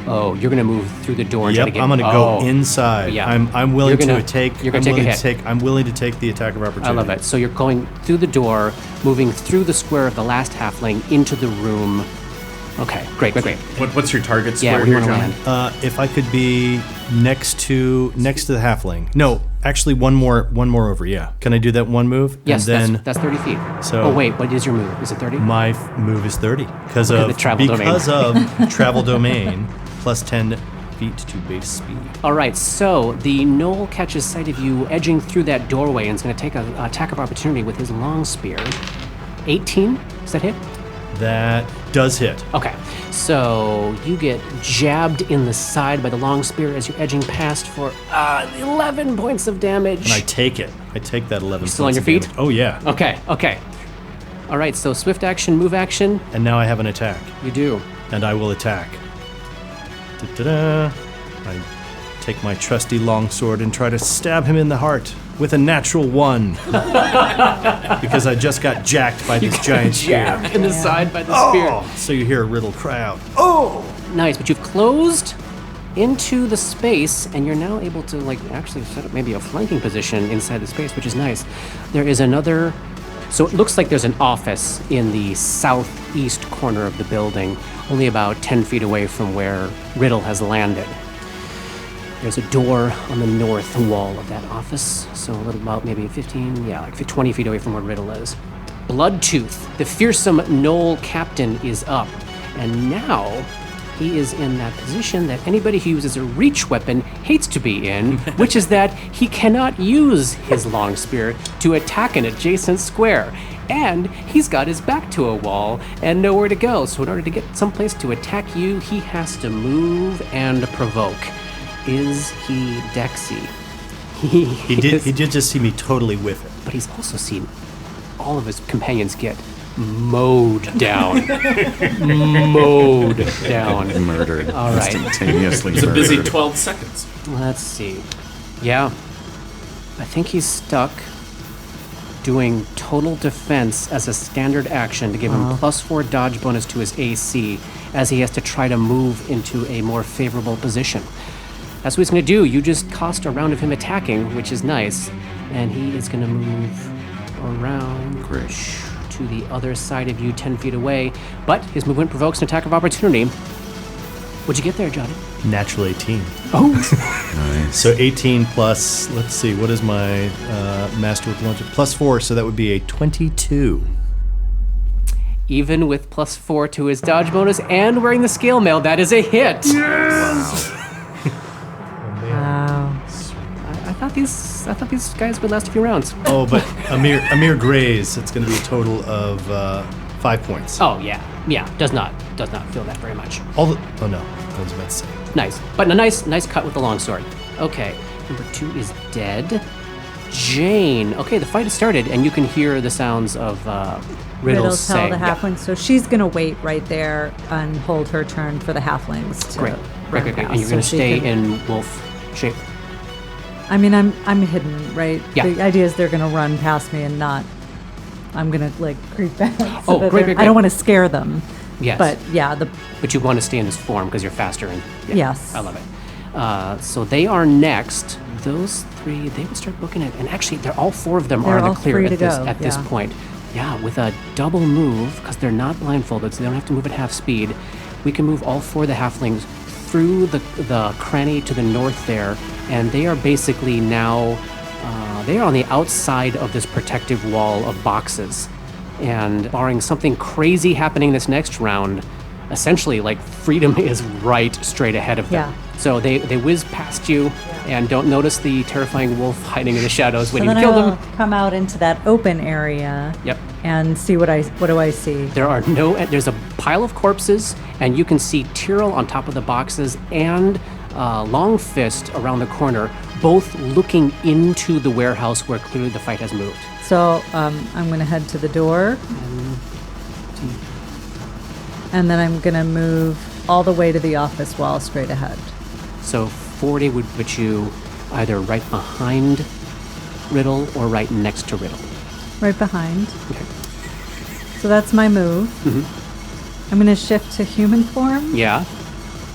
Oh, you're going to move through the door and try to get... I'm going to go inside. Yeah. I'm willing to take... You're going to take a hit. I'm willing to take the attack of opportunity. I love it. So you're going through the door, moving through the square of the last halfling into the room. Okay, great. What's your target Yeah, square where do you here, wanna John? land? If I could be next to the halfling. No, actually one more over. Yeah. Can I do that one move? Yes, and then that's 30 feet. So- oh, wait, what is your move? Is it 30? my move is 30 because Look at the travel domain. of travel domain plus 10 feet to base speed. All right, so the Gnoll catches sight of you edging through that doorway and is going to take an attack of opportunity with his long spear. 18? Does that hit? That does hit. Okay, so you get jabbed in the side by the long spear as you're edging past for 11 points of damage. And I take it. I take that 11 still on points your of feet? damage. Oh, yeah. Okay. All right, so swift action, move action, And now I have an attack. you do. And I will attack. Da-da-da. I take my trusty longsword and try to stab him in the heart with a natural 1. Because I just got jacked by this giant spear. Jabbed in the side by the spear. Oh, so you hear a riddle cry out. Nice, but you've closed into the space, and you're now able to actually set up maybe a flanking position inside the space, which is nice. There is another, so it looks like there's an office in the southeast corner of the building, only about 10 feet away from where Riddle has landed. There's a door on the north wall of that office, so a little about maybe 20 feet away from where Riddle is. Bloodtooth, the fearsome Gnoll captain, is up, and now he is in that position that anybody who uses a reach weapon hates to be in, which is that he cannot use his long spear to attack an adjacent square. And he's got his back to a wall and nowhere to go, so in order to get someplace to attack you, he has to move and provoke. Is he Dexy? He did just see me totally whiff it. But he's also seen all of his companions get mowed down. Murdered. All right. Instantaneously It's a murdered. busy 12 seconds. Let's see. Yeah. I think he's stuck doing total defense as a standard action to give him +4 dodge bonus to his AC as he has to try to move into a more favorable position. That's what he's going to do. You just cost a round of him attacking, which is nice. And he is going to move around to the other side of you, 10 feet away. But his movement provokes an attack of opportunity. What'd you get there, Johnny? Natural 18. Oh! Nice. So 18 plus, let's see, what is my master with launch? +4, so that would be a 22. Even with +4 to his dodge bonus and wearing the scale mail, that is a hit! Wow. I thought these guys would last a few rounds. Oh, but a mere graze. It's going to be a total of 5 points. Oh yeah, does not feel that very much. Oh no, I was about to say. Nice, but a nice cut with the longsword. Okay, number 2 is dead. Jane. Okay, the fight has started, and you can hear the sounds of Riddle's tell saying. the halflings, so she's gonna wait right there and hold her turn for the halflings to Great. run And past, you're going to so she stay can- in wolf shape. I mean, I'm hidden, right? Yeah. The idea is they're gonna run past me and not. I'm gonna creep back. Oh, that great. I don't want to scare them. Yes. But yeah, But you want to stay in this form because you're faster and yeah, Yes. I love it. So they are next. Those 3, they would start booking it, and actually, they're all 4 of them They're are in all the clear free at to this go, this yeah. point. Yeah, with a double move because they're not blindfolded, so they don't have to move at half speed. We can move all 4 of the halflings through the cranny to the north there, and they are basically now they are on the outside of this protective wall of boxes. And barring something crazy happening this next round, essentially, like, freedom is right straight ahead of them. Yeah. So they whiz past you and don't notice the terrifying wolf hiding in the shadows when So you then kill I will them. come out into that open area. Yep. And see what do I see? There's a pile of corpses, and you can see Tyrell on top of the boxes and Long Fist around the corner, both looking into the warehouse where clearly the fight has moved. So I'm going to head to the door. And then I'm going to move all the way to the office wall straight ahead. So 40 would put you either right behind Riddle or right next to Riddle. Right behind. Okay. So that's my move. I'm going to shift to human form. Yeah.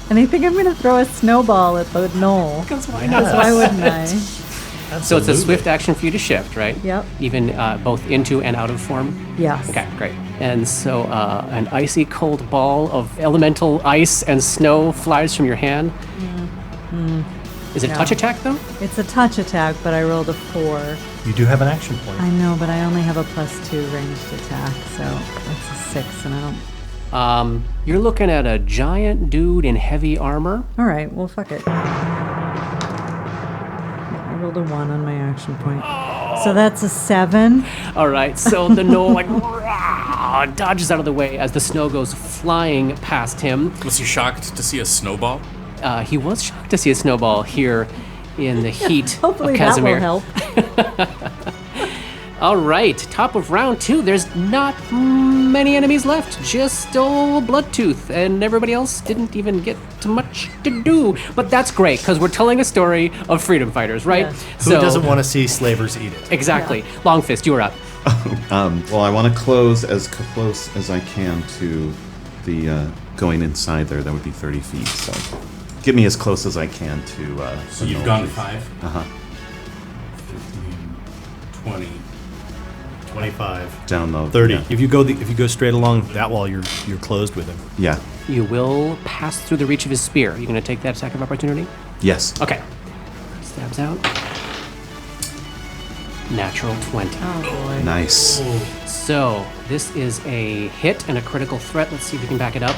And I think I'm going to throw a snowball at the knoll. Because why Because why wouldn't I? So it's a swift action for you to shift, right? Yep. Even both into and out of form? Yes. Okay, great. And so an icy cold ball of elemental ice and snow flies from your hand. Is it No. touch attack, though? It's a touch attack, but I rolled a 4. You do have an action point. I know, but I only have a +2 ranged attack, so that's a 6, and I don't... You're looking at a giant dude in heavy armor. All right, well, fuck it. I rolled a 1 on my action point. So that's a 7. All right, so the gnoll like rah, dodges out of the way as the snow goes flying past him. Was he shocked to see a snowball? He was shocked to see a snowball here in the heat Hopefully of that Casimir. will help. All right, top of round 2. There's not many enemies left. Just old Bloodtooth, and everybody else didn't even get too much to do. But that's great, because we're telling a story of freedom fighters, right? Yes. Who doesn't want to see slavers eat it? Exactly. Long Fist, you were up. Well, I want to close as close as I can to the going inside there. That would be 30 feet. So get me as close as I can to. So the you've knoll. gone 5? 15, 20. 25. Down low. 30. Yeah. If you go straight along that wall, you're closed with him. Yeah. You will pass through the reach of his spear. You going to take that attack of opportunity? Yes. Okay. Stabs out. Natural 20. Oh, boy. Nice. So, this is a hit and a critical threat. Let's see if we can back it up.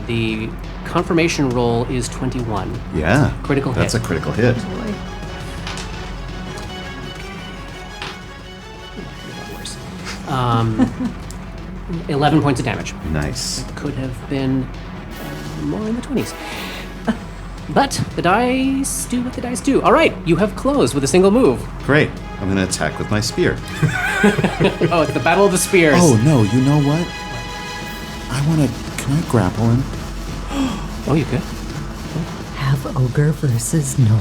The confirmation roll is 21. Yeah. Critical That's hit. a critical hit. Boy. 11 points of damage. Nice. Could have been more in the 20s. But the dice do what the dice do. All right, you have closed with a single move. Great. I'm going to attack with my spear. Oh, it's the Battle of the Spears. Oh, no. You know what? Can I grapple him? Oh, you could. Have ogre versus Knoll.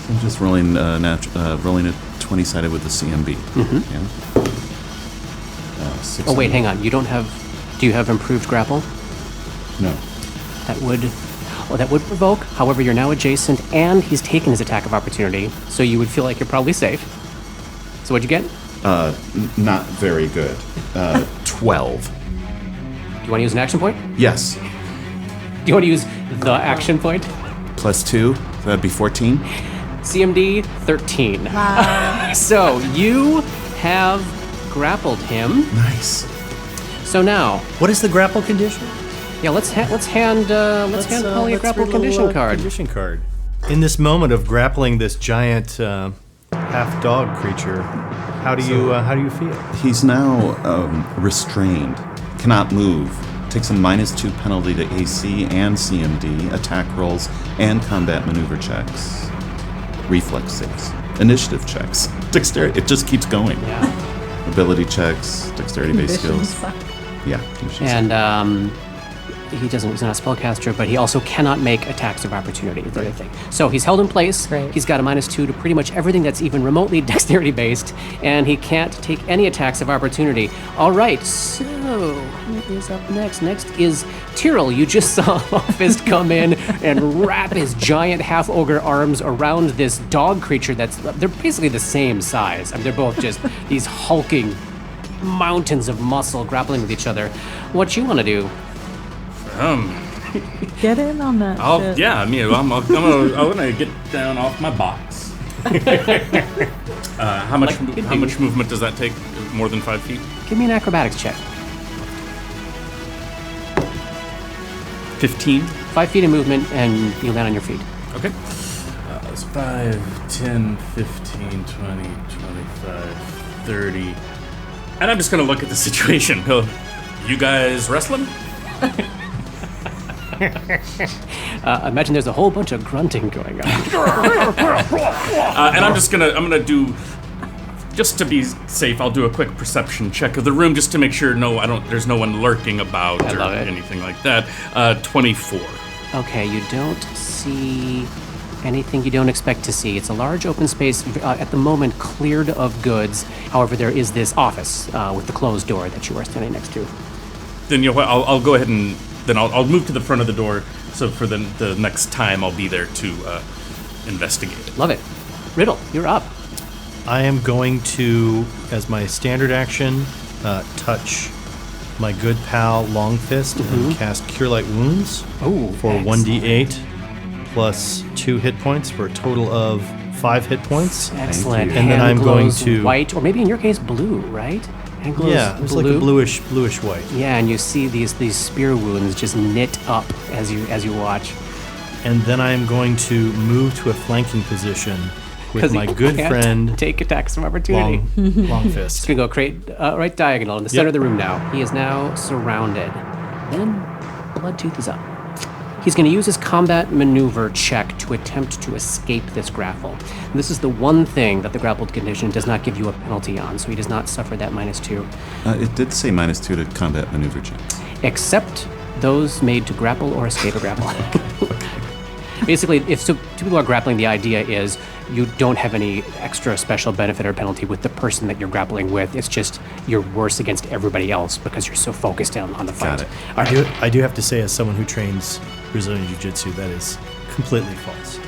I'm just rolling rolling a 20-sided with the CMB. Yeah. 6 Oh, wait, on- hang on. Do you have improved grapple? No. That would provoke. However, you're now adjacent, and he's taken his attack of opportunity, so you would feel like you're probably safe. So what'd you get? Not very good. 12. Do you want to use an action point? Yes. Do you want to use the action point? Plus 2. So that'd be 14. CMD 13. So you have grappled him. Nice. So now, What is the grapple condition? yeah, let's hand Polly a grapple condition card. Condition card. In this moment of grappling this giant half dog creature, how do you feel? He's now restrained. Cannot move. Takes a -2 penalty to AC and CMD, attack rolls, and combat maneuver checks. Reflex saves. Initiative checks. Dexterity. It just keeps going. Yeah. Ability checks. Dexterity-based Conditions skills. suck. Yeah. conditions. And he's not a spellcaster, but he also cannot make attacks of opportunity. Is the other thing. So he's held in place. Right. He's got a -2 to pretty much everything that's even remotely dexterity based, and he can't take any attacks of opportunity. All right, so who is up next? Next is Tyrell. You just saw Wahlquist come in and wrap his giant half ogre arms around this dog creature they're basically the same size. I mean, they're both just these hulking mountains of muscle grappling with each other. What you want to do? Get in on that shit. Yeah, I mean, I'm gonna get down off my box. How much movement does that take? More than 5 feet? Give me an acrobatics check. 15. 5 feet of movement, and you land on your feet. Okay. It's 5, 10, 15, 20, 25, 30. And I'm just going to look at the situation. Go, you guys wrestling? Imagine there's a whole bunch of grunting going on. And I'm gonna do, just to be safe, I'll do a quick perception check of the room just to make sure there's no one lurking about or love it. anything like that. 24. Okay, you don't see anything you don't expect to see. It's a large open space, at the moment cleared of goods. However, there is this office with the closed door that you are standing next to. Then I'll go ahead and then I'll move to the front of the door. So for the next time, I'll be there to investigate it. Love it. Riddle, you're up. I am going to, as my standard action, touch my good pal Longfist and cast Cure Light Wounds for excellent. 1d8 plus 2 hit points for a total of 5 hit points. Excellent. And then I'm going to white, or maybe in your case, blue, right? Hand glows Yeah, it was like a bluish white. Yeah, and you see these spear wounds just knit up as you watch. And then I am going to move to a flanking position with 'Cause my you good can't friend take attacks from opportunity. Longfist. Gonna go right diagonal in the center of the room now. He is now surrounded. Then Bloodtooth is up. He's going to use his combat maneuver check to attempt to escape this grapple. And this is the one thing that the grappled condition does not give you a penalty on, so he does not suffer that -2. It did say -2 to combat maneuver check. Except those made to grapple or escape a grapple. Basically, if two people are grappling, the idea is you don't have any extra special benefit or penalty with the person that you're grappling with. It's just you're worse against everybody else because you're so focused on the fight. Got it. All right. I do have to say, as someone who trains Brazilian Jiu-Jitsu, that is completely false.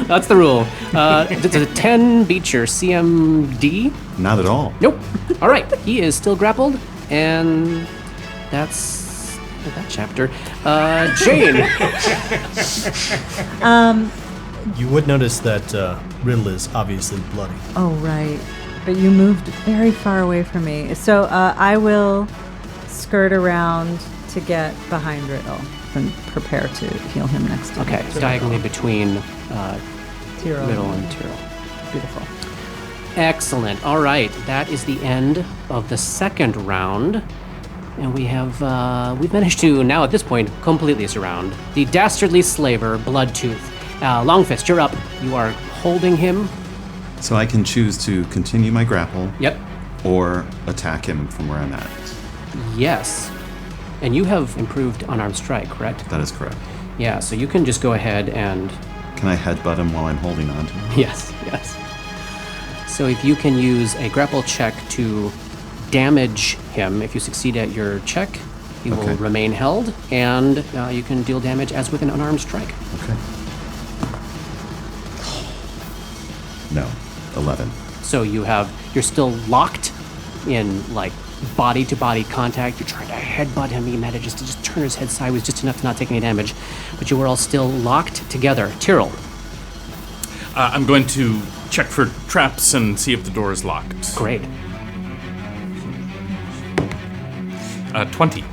That's the rule. Does a 10 beat your CMD? Not at all. Nope. All right. He is still grappled, and that's that chapter. Jane. You would notice that Riddle is obviously bloody. Oh, right. But you moved very far away from me. So I will skirt around to get behind Riddle and prepare to heal him next time. Okay, diagonally between Tyrell. Riddle and Tyrell. Beautiful. Excellent. All right, that is the end of the second round. And we've managed to, now at this point, completely surround the dastardly slaver, Bloodtooth. Longfist, you're up. You are holding him. So I can choose to continue my grapple Yep. or attack him from where I'm at. Yes. And you have improved unarmed strike, correct? That is correct. Yeah, so you can just go ahead and... Can I headbutt him while I'm holding on to him? Yes. So if you can use a grapple check to damage him, if you succeed at your check, he will remain held, and you can deal damage as with an unarmed strike. Okay. No. 11. So you're still locked in like body-to-body contact. You're trying to headbutt him. He manages to just turn his head sideways just enough to not take any damage. But you are all still locked together. Tyrell. I'm going to check for traps and see if the door is locked. Great. 20.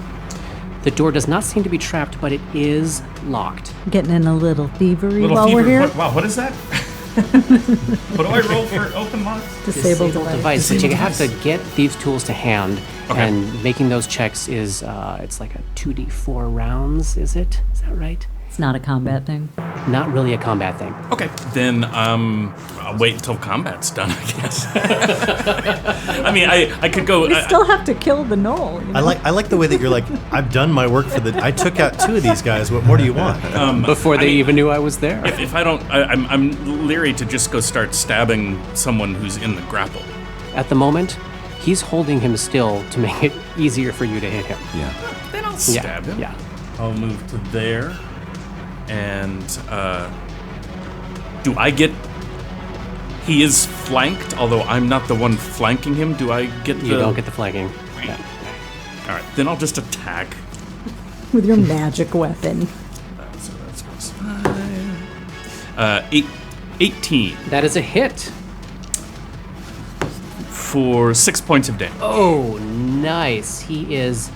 The door does not seem to be trapped, but it is locked. Getting in a little thievery Little while fever. we're here. What is that? What do I roll for open locks? Disable device. But you have to get thieves' tools to hand, Okay. and making those checks is it's like a 2d4 rounds. Is it? Is that right? It's not a combat thing. Not really a combat thing. Okay, then I'll wait until combat's done, I guess. I mean, I could go. We still have to kill the gnoll. You know? I like the way that you're like, I've done my work for the. I took out 2 of these guys. What more do you want? Before they even knew I was there. If I don't, I'm leery to just go start stabbing someone who's in the grapple. At the moment, he's holding him still to make it easier for you to hit him. Yeah. Then I'll stab him. Yeah. I'll move to there, and do I get? He is flanked, although I'm not the one flanking him. Do I get the? You don't get the flanking. Yeah. All right, then I'll just attack. With your magic weapon. So that's plus 5. 18 That is a hit. for 6 points of damage. Oh, nice. He is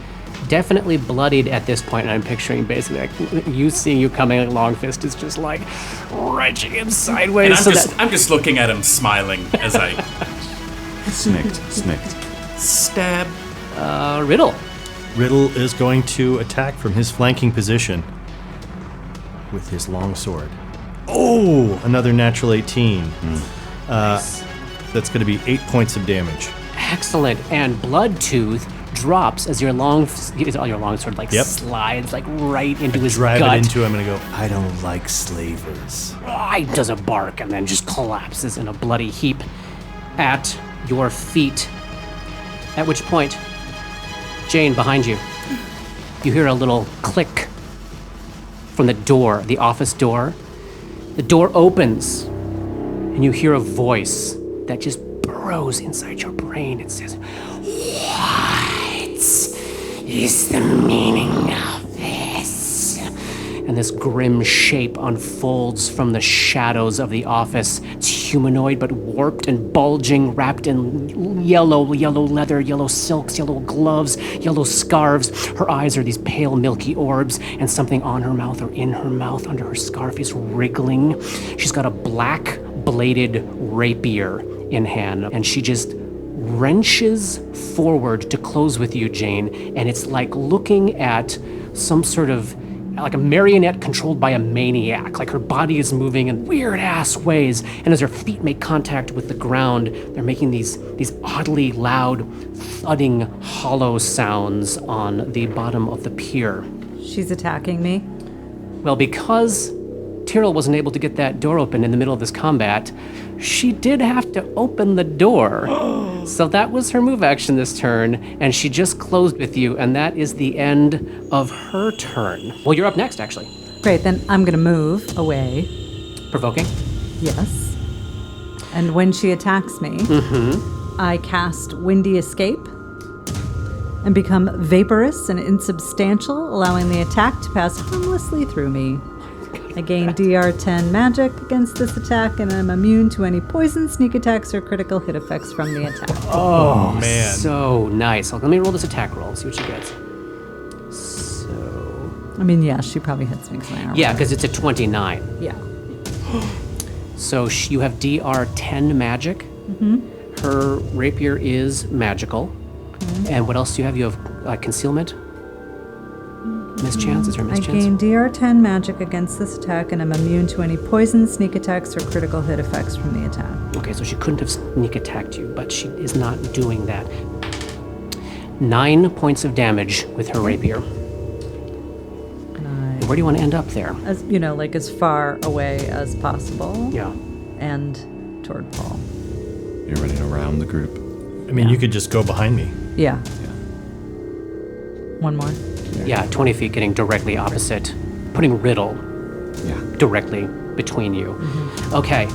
definitely bloodied at this point, and I'm picturing basically like you seeing you coming, like Longfist is just like wrenching him sideways. And I'm just looking at him smiling as I Snicked. stab. Riddle. Riddle is going to attack from his flanking position with his longsword. Oh, another natural 18. Nice. That's going to be 8 points of damage. Excellent. And Bloodtooth drops as your longsword like Yep. slides like right into his Drive gut. it into him and go, I don't like slavers. He does a bark and then just collapses in a bloody heap at your feet. At which point, Jane, behind you, you hear a little click from the door, the office door. The door opens, and you hear a voice that just burrows inside your brain. It says, "What is the meaning of this?" And this grim shape unfolds from the shadows of the office. It's humanoid but warped and bulging, wrapped in yellow leather, yellow silks, yellow gloves, yellow scarves. Her eyes are these pale milky orbs, and something on her mouth or in her mouth under her scarf is wriggling. She's got a black bladed rapier in hand, and she just wrenches forward to close with you, Jane, and it's like looking at some sort of like a marionette controlled by a maniac. Like her body is moving in weird ass ways, and as her feet make contact with the ground, they're making these oddly loud, thudding, hollow sounds on the bottom of the pier. She's attacking me. Well, because Tyrell wasn't able to get that door open in the middle of this combat, she did have to open the door. So that was her move action this turn, and she just closed with you, and that is the end of her turn. Well, you're up next, actually. Great, then I'm going to move away. Provoking? Yes. And when she attacks me, I cast Windy Escape and become vaporous and insubstantial, allowing the attack to pass harmlessly through me. I gain DR10 magic against this attack, and I'm immune to any poison, sneak attacks, or critical hit effects from the attack. Oh, man. So nice. Let me roll this attack roll, see what she gets. So... I mean, yeah, she probably hits me because my armor. Yeah, because it's a 29. Yeah. So you have DR10 magic. Her rapier is magical. And what else do you have? You have concealment? Mischance? Is there a I mischance? gain DR10 magic against this attack, and I'm immune to any poison, sneak attacks, or critical hit effects from the attack. Okay, so she couldn't have sneak attacked you, but she is not doing that. 9 points of damage with her rapier. And Where do you want to end up there? as you know, like as far away as possible. Yeah. And toward Paul. You're running around the group. I mean, you could just go behind me. Yeah. Yeah. One more. Yeah, 20 feet getting directly opposite, putting Riddle Yeah. directly between you. Okay,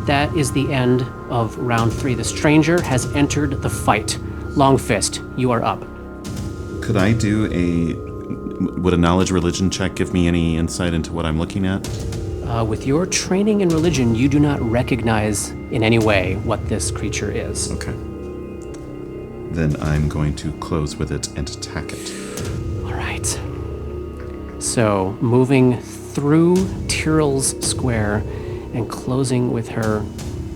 that is the end of round 3. The stranger has entered the fight. Longfist, you are up. Could I do would a knowledge religion check give me any insight into what I'm looking at? With your training in religion, you do not recognize in any way what this creature is. Okay. Then I'm going to close with it and attack it. All right. So, moving through Tyrrell's square and closing with her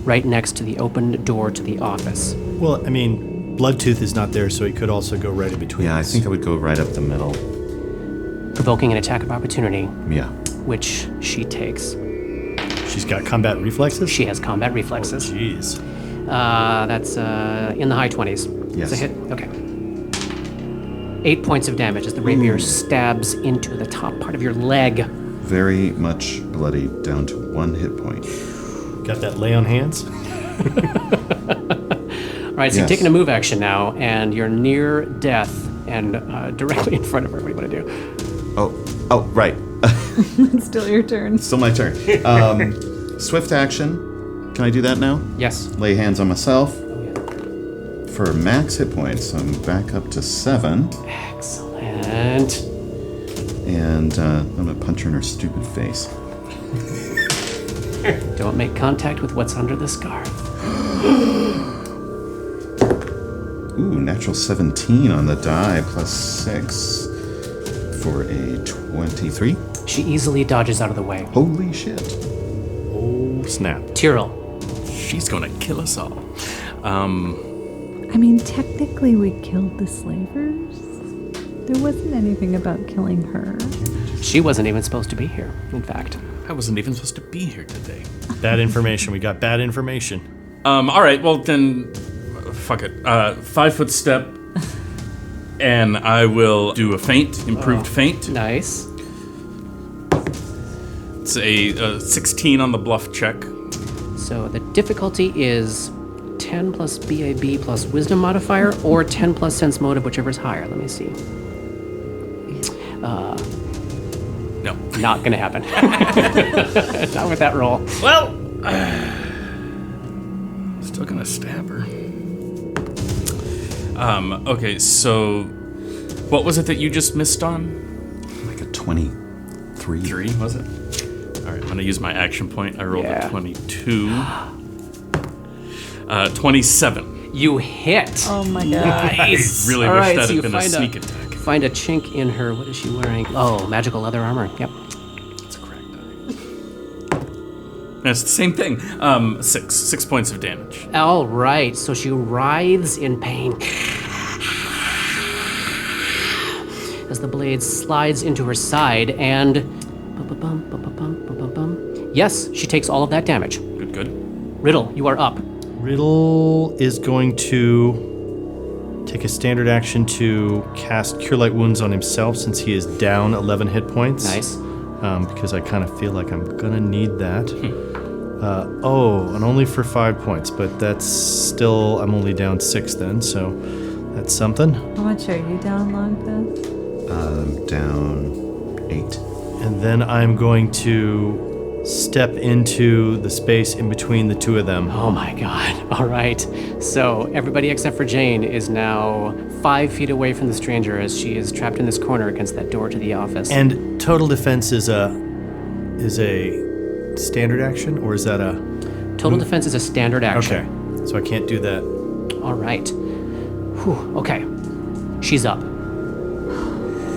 right next to the opened door to the office. Well, I mean, Bloodtooth is not there, so he could also go right in between Yeah, I us. think I would go right up the middle. Provoking an attack of opportunity, Yeah. which she takes. She's got combat reflexes? She has combat reflexes. Jeez. That's in the high 20s. Yes. It's a hit. Okay. 8 points of damage as the rapier stabs into the top part of your leg. Very much bloody, down to 1 hit point. Got that lay on hands? All right, so you're Yes. taking a move action now, and you're near death and directly in front of her. What do you want to do? Oh, right. It's still your turn. Still my turn. Swift action. Can I do that now? Yes. Lay hands on myself. For max hit points, I'm back up to 7. Excellent. And I'm going to punch her in her stupid face. Don't make contact with what's under the scarf. Ooh, natural 17 on the die, plus 6 for a 23. She easily dodges out of the way. Holy shit. Oh, snap. Tyrell. She's gonna kill us all. I mean, technically we killed the slavers. There wasn't anything about killing her. She wasn't even supposed to be here, in fact. I wasn't even supposed to be here today. Bad information. We got bad information. All right, well then, fuck it. 5 foot step, and I will do a feint, improved feint. Nice. It's a 16 on the bluff check. So the difficulty is 10 plus BAB plus wisdom modifier, or 10 plus sense motive, whichever's higher. Let me see. No. Not gonna happen. Not with that roll. Well, still gonna stab her. Okay, so what was it that you just missed on? Like a 23. 3, was it? All right, I'm gonna use my action point. I rolled a 22. 27. You hit. Oh my god. Nice. I really All wish right, that so had you been a sneak attack. Find a chink in her. What is she wearing? Oh, magical leather armor. Yep. It's a crack die. That's the same thing. 6 points of damage. All right. So she writhes in pain as the blade slides into her side, and yes, she takes all of that damage. Good. Riddle, you are up. Riddle is going to take a standard action to cast Cure Light Wounds on himself since he is down 11 hit points. Nice. Because I kind of feel like I'm going to need that. And only for 5 points, but that's still, I'm only down 6 then, so that's something. How much are you down, Longfist? Down 8. And then I'm going to step into the space in between the two of them. Oh my god. All right. So everybody except for Jane is now 5 feet away from the stranger as she is trapped in this corner against that door to the office. And total defense is a standard action, or is that a... Total defense is a standard action. Okay, so I can't do that. All right. Whew, okay. She's up.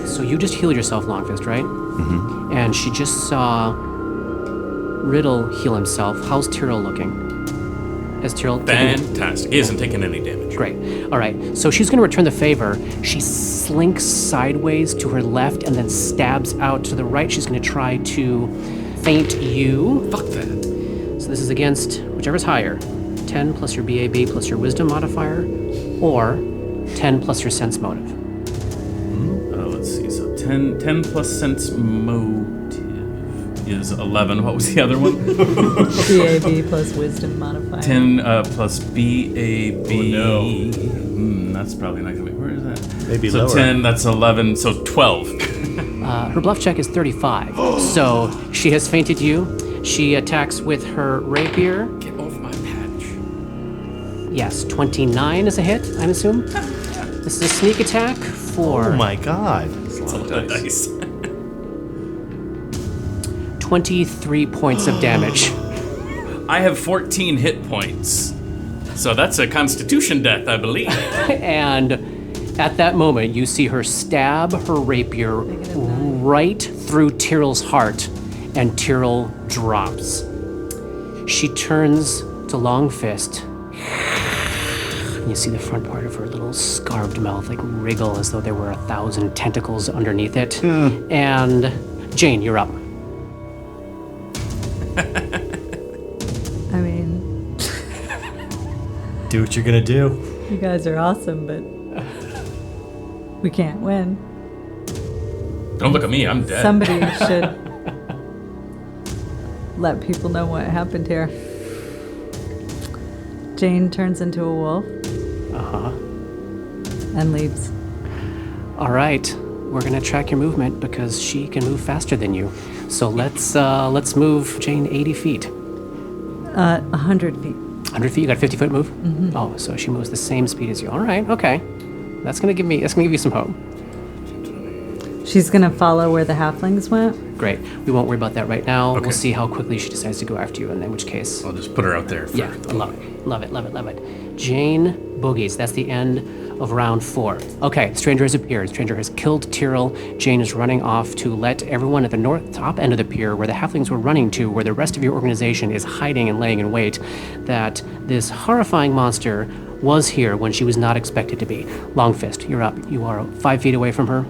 So you just healed yourself, Longfist, right? Mm-hmm. And she just saw Riddle heal himself. How's Tyrell looking? Has Tyrell Fantastic. He hasn't taken any damage. Great. All right. So she's going to return the favor. She slinks sideways to her left and then stabs out to the right. She's going to try to feint you. Fuck that. So this is against whichever's higher. 10 plus your BAB plus your wisdom modifier, or 10 plus your sense motive. Let's see. So 10 plus sense motive is 11. What was the other one? BAB plus wisdom modifier. 10 plus BAB. Oh, no. That's probably not going to be. Where is that? Maybe so lower. 10, that's 11, so 12. Her bluff check is 35. So she has feinted you. She attacks with her rapier. Get off my patch. Yes, 29 is a hit, I assume. This is a sneak attack for Oh my god. It's a lot of dice. 23 points of damage. I have 14 hit points. So that's a constitution death, I believe. And at that moment, you see her stab her rapier right through Tyrell's heart, and Tyrell drops. She turns to Longfist. And you see the front part of her little scarved mouth like wriggle as though there were 1,000 tentacles underneath it. And Jane, you're up. I mean, Do what you're gonna do. you guys are awesome, but we can't win. Don't look at me, I'm dead. Somebody should let people know what happened here. Jane turns into a wolf. And leaves. All right, we're gonna track your movement because she can move faster than you. So let's move Jane 80 feet. 100 feet. 100 feet. You got a 50-foot move. Mm-hmm. Oh, so she moves the same speed as you. All right, okay. That's gonna give you some hope. She's gonna follow where the halflings went. Great. We won't worry about that right now. Okay. We'll see how quickly she decides to go after you, and in which case. I'll just put her out there. Yeah, I love it. Love it. Love it. Love it. Jane Boogies. That's the end of round 4. Okay, Stranger has appeared. Stranger has killed Tyrell. Jane is running off to let everyone at the top end of the pier, where the halflings were running to, where the rest of your organization is hiding and laying in wait, that this horrifying monster was here when she was not expected to be. Longfist, you're up. You are 5 feet away from her.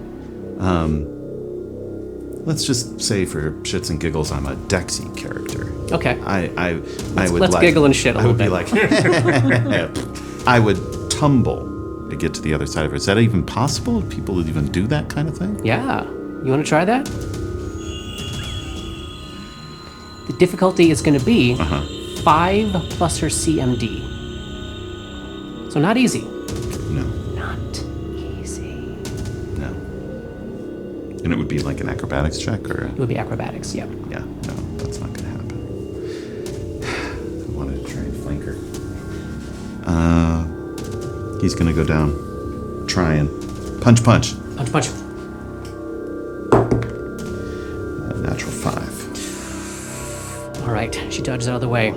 Let's just say for shits and giggles, I'm a Dexy character. Okay. Let's giggle and shit a little bit. I would be like, I would tumble to get to the other side of her. Is that even possible? Do people even do that kind of thing? Yeah. You want to try that? The difficulty is going to be 5 plus her CMD. So not easy. No. Not easy. No. And it would be like an acrobatics check, or? It would be acrobatics, yep. Yeah, no, that's not going to happen. I wanted to try and flank her. He's going to go down. Try and punch. Punch. Natural 5. All right, she dodges out of the way.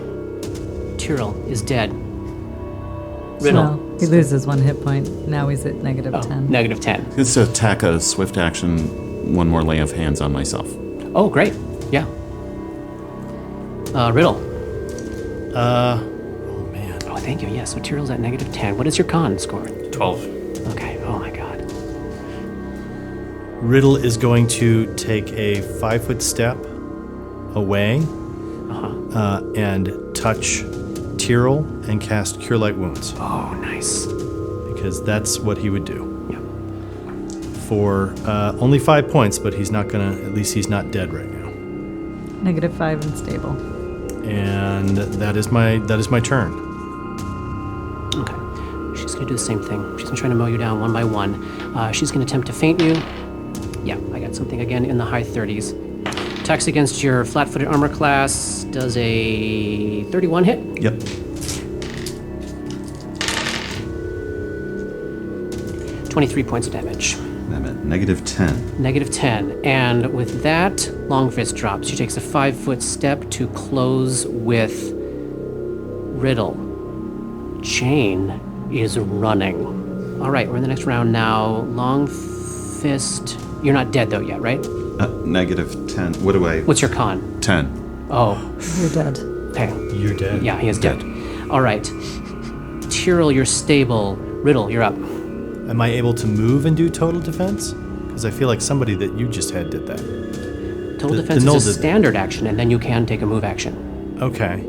Tyrell is dead. Riddle. Well, he loses 1 hit point. Now he's at negative 10. Negative 10. Let's attack a swift action, 1 more lay of hands on myself. Oh, great. Yeah. Riddle. Oh, man. Oh, thank you. Yes, so Tyrell's at negative 10. What is your con score? 12. Okay. Oh, my God. Riddle is going to take a 5-foot step away and touch Tyrell and cast Cure Light Wounds. Oh, nice. Because that's what he would do. Yeah. For only 5 points, but he's not gonna, at least he's not dead right now. Negative 5 and stable. And that is my turn. Okay. She's going to do the same thing. She's going to try to mow you down one by one. She's going to attempt to feint you. Yeah, I got something again in the high 30s. Attacks against your flat-footed armor class. Does a 31 hit? Yep. 23 points of damage. I'm at negative 10. Negative 10. And with that, Longfist drops. She takes a 5-foot step to close with Riddle. Jane is running. All right, we're in the next round now. Longfist. You're not dead, though, yet, right? Negative 10. What do I... What's your con? 10. Oh. You're dead. Okay. You're dead. Yeah, he is dead. All right. Tyrell, you're stable. Riddle, you're up. Am I able to move and do total defense? Because I feel like somebody that you just had did that. Total defense Null is a did- standard action, and then you can take a move action. Okay.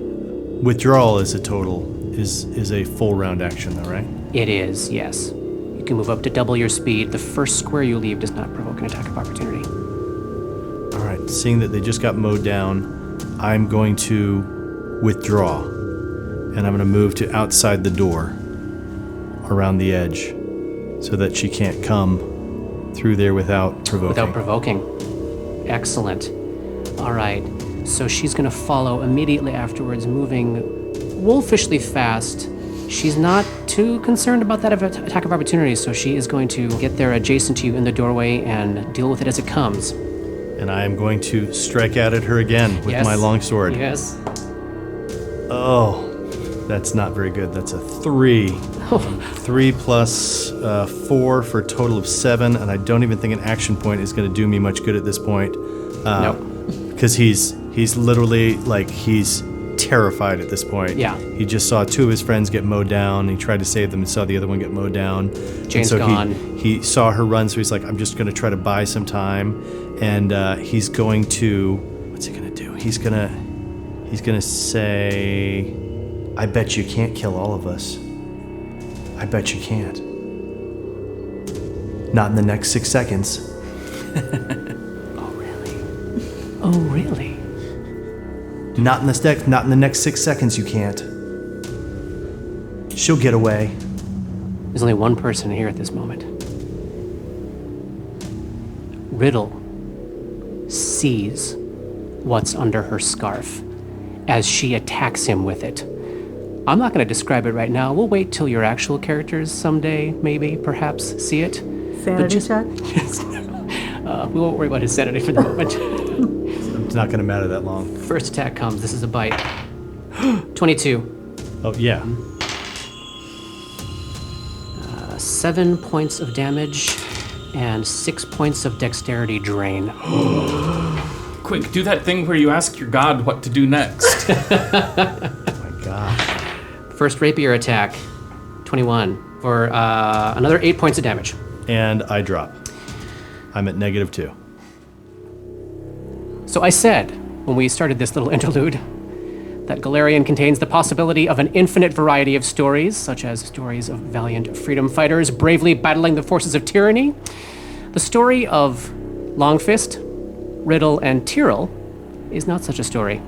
Withdrawal is a a full round action though, right? It is, yes. You can move up to double your speed. The first square you leave does not provoke an attack of opportunity. All right. Seeing that they just got mowed down, I'm going to withdraw, and I'm going to move to outside the door, around the edge, so that she can't come through there without provoking. Without provoking. Excellent. All right. So she's going to follow immediately afterwards, moving wolfishly fast. She's not too concerned about that attack of opportunity, so she is going to get there adjacent to you in the doorway and deal with it as it comes. And I am going to strike out at her again with my longsword. Yes. Oh, that's not very good. That's a 3. 3 plus 4 for a total of 7, and I don't even think an action point is going to do me much good at this point. Nope. Because he's literally, like, he's terrified at this point. Yeah. He just saw 2 of his friends get mowed down. He tried to save them and saw the other one get mowed down. Jane's and so gone. He saw her run, so he's like, I'm just going to try to buy some time. And he's going to... What's he going to do? He's going to say... I bet you can't kill all of us. I bet you can't. Not in the next 6 seconds. Oh, really? Oh, really? Not in the next 6 seconds you can't. She'll get away. There's only one person here at this moment. Riddle sees what's under her scarf as she attacks him with it. I'm not going to describe it right now. We'll wait till your actual characters someday, maybe, perhaps, see it. Sanity check? We won't worry about his sanity for the moment. It's not going to matter that long. First attack comes. This is a bite. 22. Oh, yeah. 7 points of damage and 6 points of dexterity drain. Quick, do that thing where you ask your god what to do next. My God. First rapier attack, 21, for another 8 points of damage. And I drop. I'm at -2. So I said, when we started this little interlude, that Golarion contains the possibility of an infinite variety of stories, such as stories of valiant freedom fighters bravely battling the forces of tyranny. The story of Longfist, Riddle, and Tyrrell is not such a story.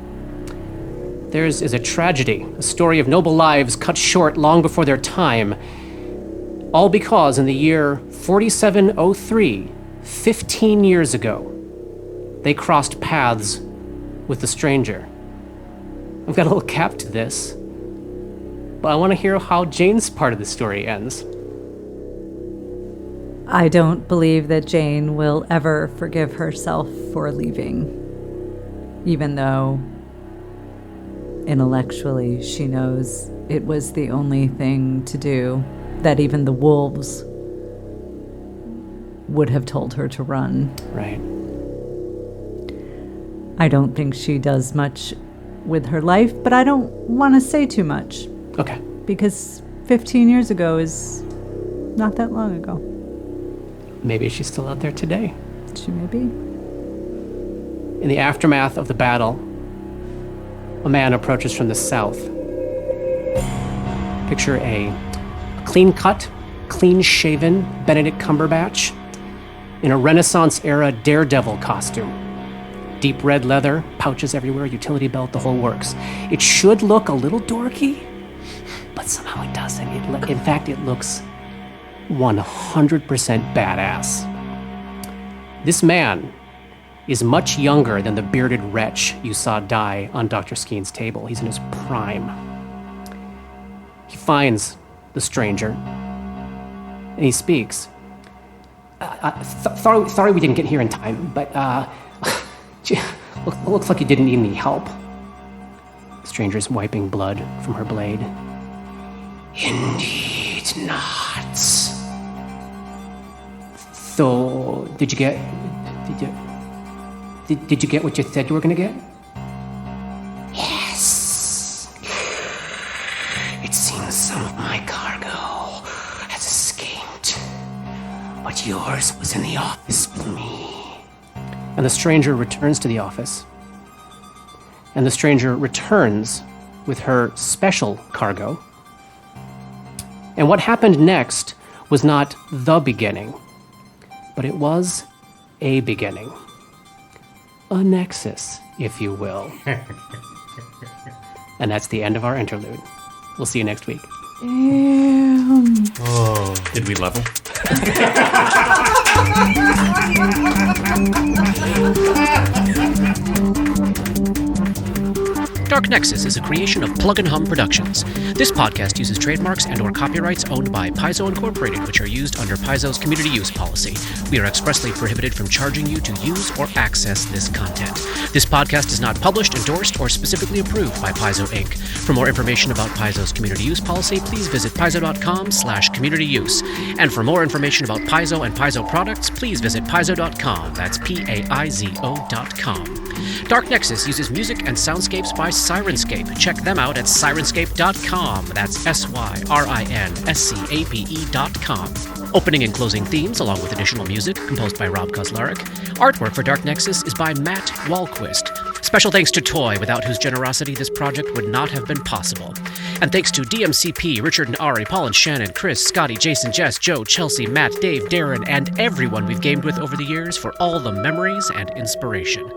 Theirs is a tragedy, a story of noble lives cut short long before their time, all because in the year 4703, 15 years ago, they crossed paths with the stranger. I've got a little cap to this, but I want to hear how Jane's part of the story ends. I don't believe that Jane will ever forgive herself for leaving, even though intellectually she knows it was the only thing to do, that even the wolves would have told her to run. Right. I don't think she does much with her life, but I don't want to say too much, Okay. because 15 years ago is not that long ago. Maybe she's still out there today. She may be. In the aftermath of the battle, a man approaches from the south. Picture a clean-cut, clean-shaven Benedict Cumberbatch in a Renaissance-era daredevil costume. Deep red leather, pouches everywhere, utility belt, the whole works. It should look a little dorky, but somehow it doesn't. In fact, it looks 100% badass. This man is much younger than the bearded wretch you saw die on Dr. Skeen's table. He's in his prime. He finds the stranger, and he speaks. Sorry we didn't get here in time, but looks like you didn't need any help. The stranger's wiping blood from her blade. Indeed not. So, did you get what you said you were gonna get? Yes. It seems some of my cargo has escaped, but yours was in the office with me. And the stranger returns to the office. And the stranger returns with her special cargo. And what happened next was not the beginning, but it was a beginning. A nexus, if you will. And that's the end of our interlude. We'll see you next week. Did we level? Dark Nexus is a creation of Plug and Hum Productions. This podcast uses trademarks and/or copyrights owned by Paizo Incorporated, which are used under Paizo's community use policy. We are expressly prohibited from charging you to use or access this content. This podcast is not published, endorsed, or specifically approved by Paizo Inc. For more information about Paizo's community use policy, please visit paizo.com/communityuse. And for more information about Paizo and Paizo products, please visit paizo.com. That's PAIZO.com. Dark Nexus uses music and soundscapes by Syrinscape. Check them out at syrinscape.com. That's SYRINSCAPE.com. Opening and closing themes, along with additional music, composed by Rob Kauzlaric. Artwork for Dark Nexus is by Matt Wahlquist. Special thanks to Toy, without whose generosity this project would not have been possible. And thanks to DMCP, Richard and Ari, Paul and Shannon, Chris, Scotty, Jason, Jess, Joe, Chelsea, Matt, Dave, Darren, and everyone we've gamed with over the years for all the memories and inspiration.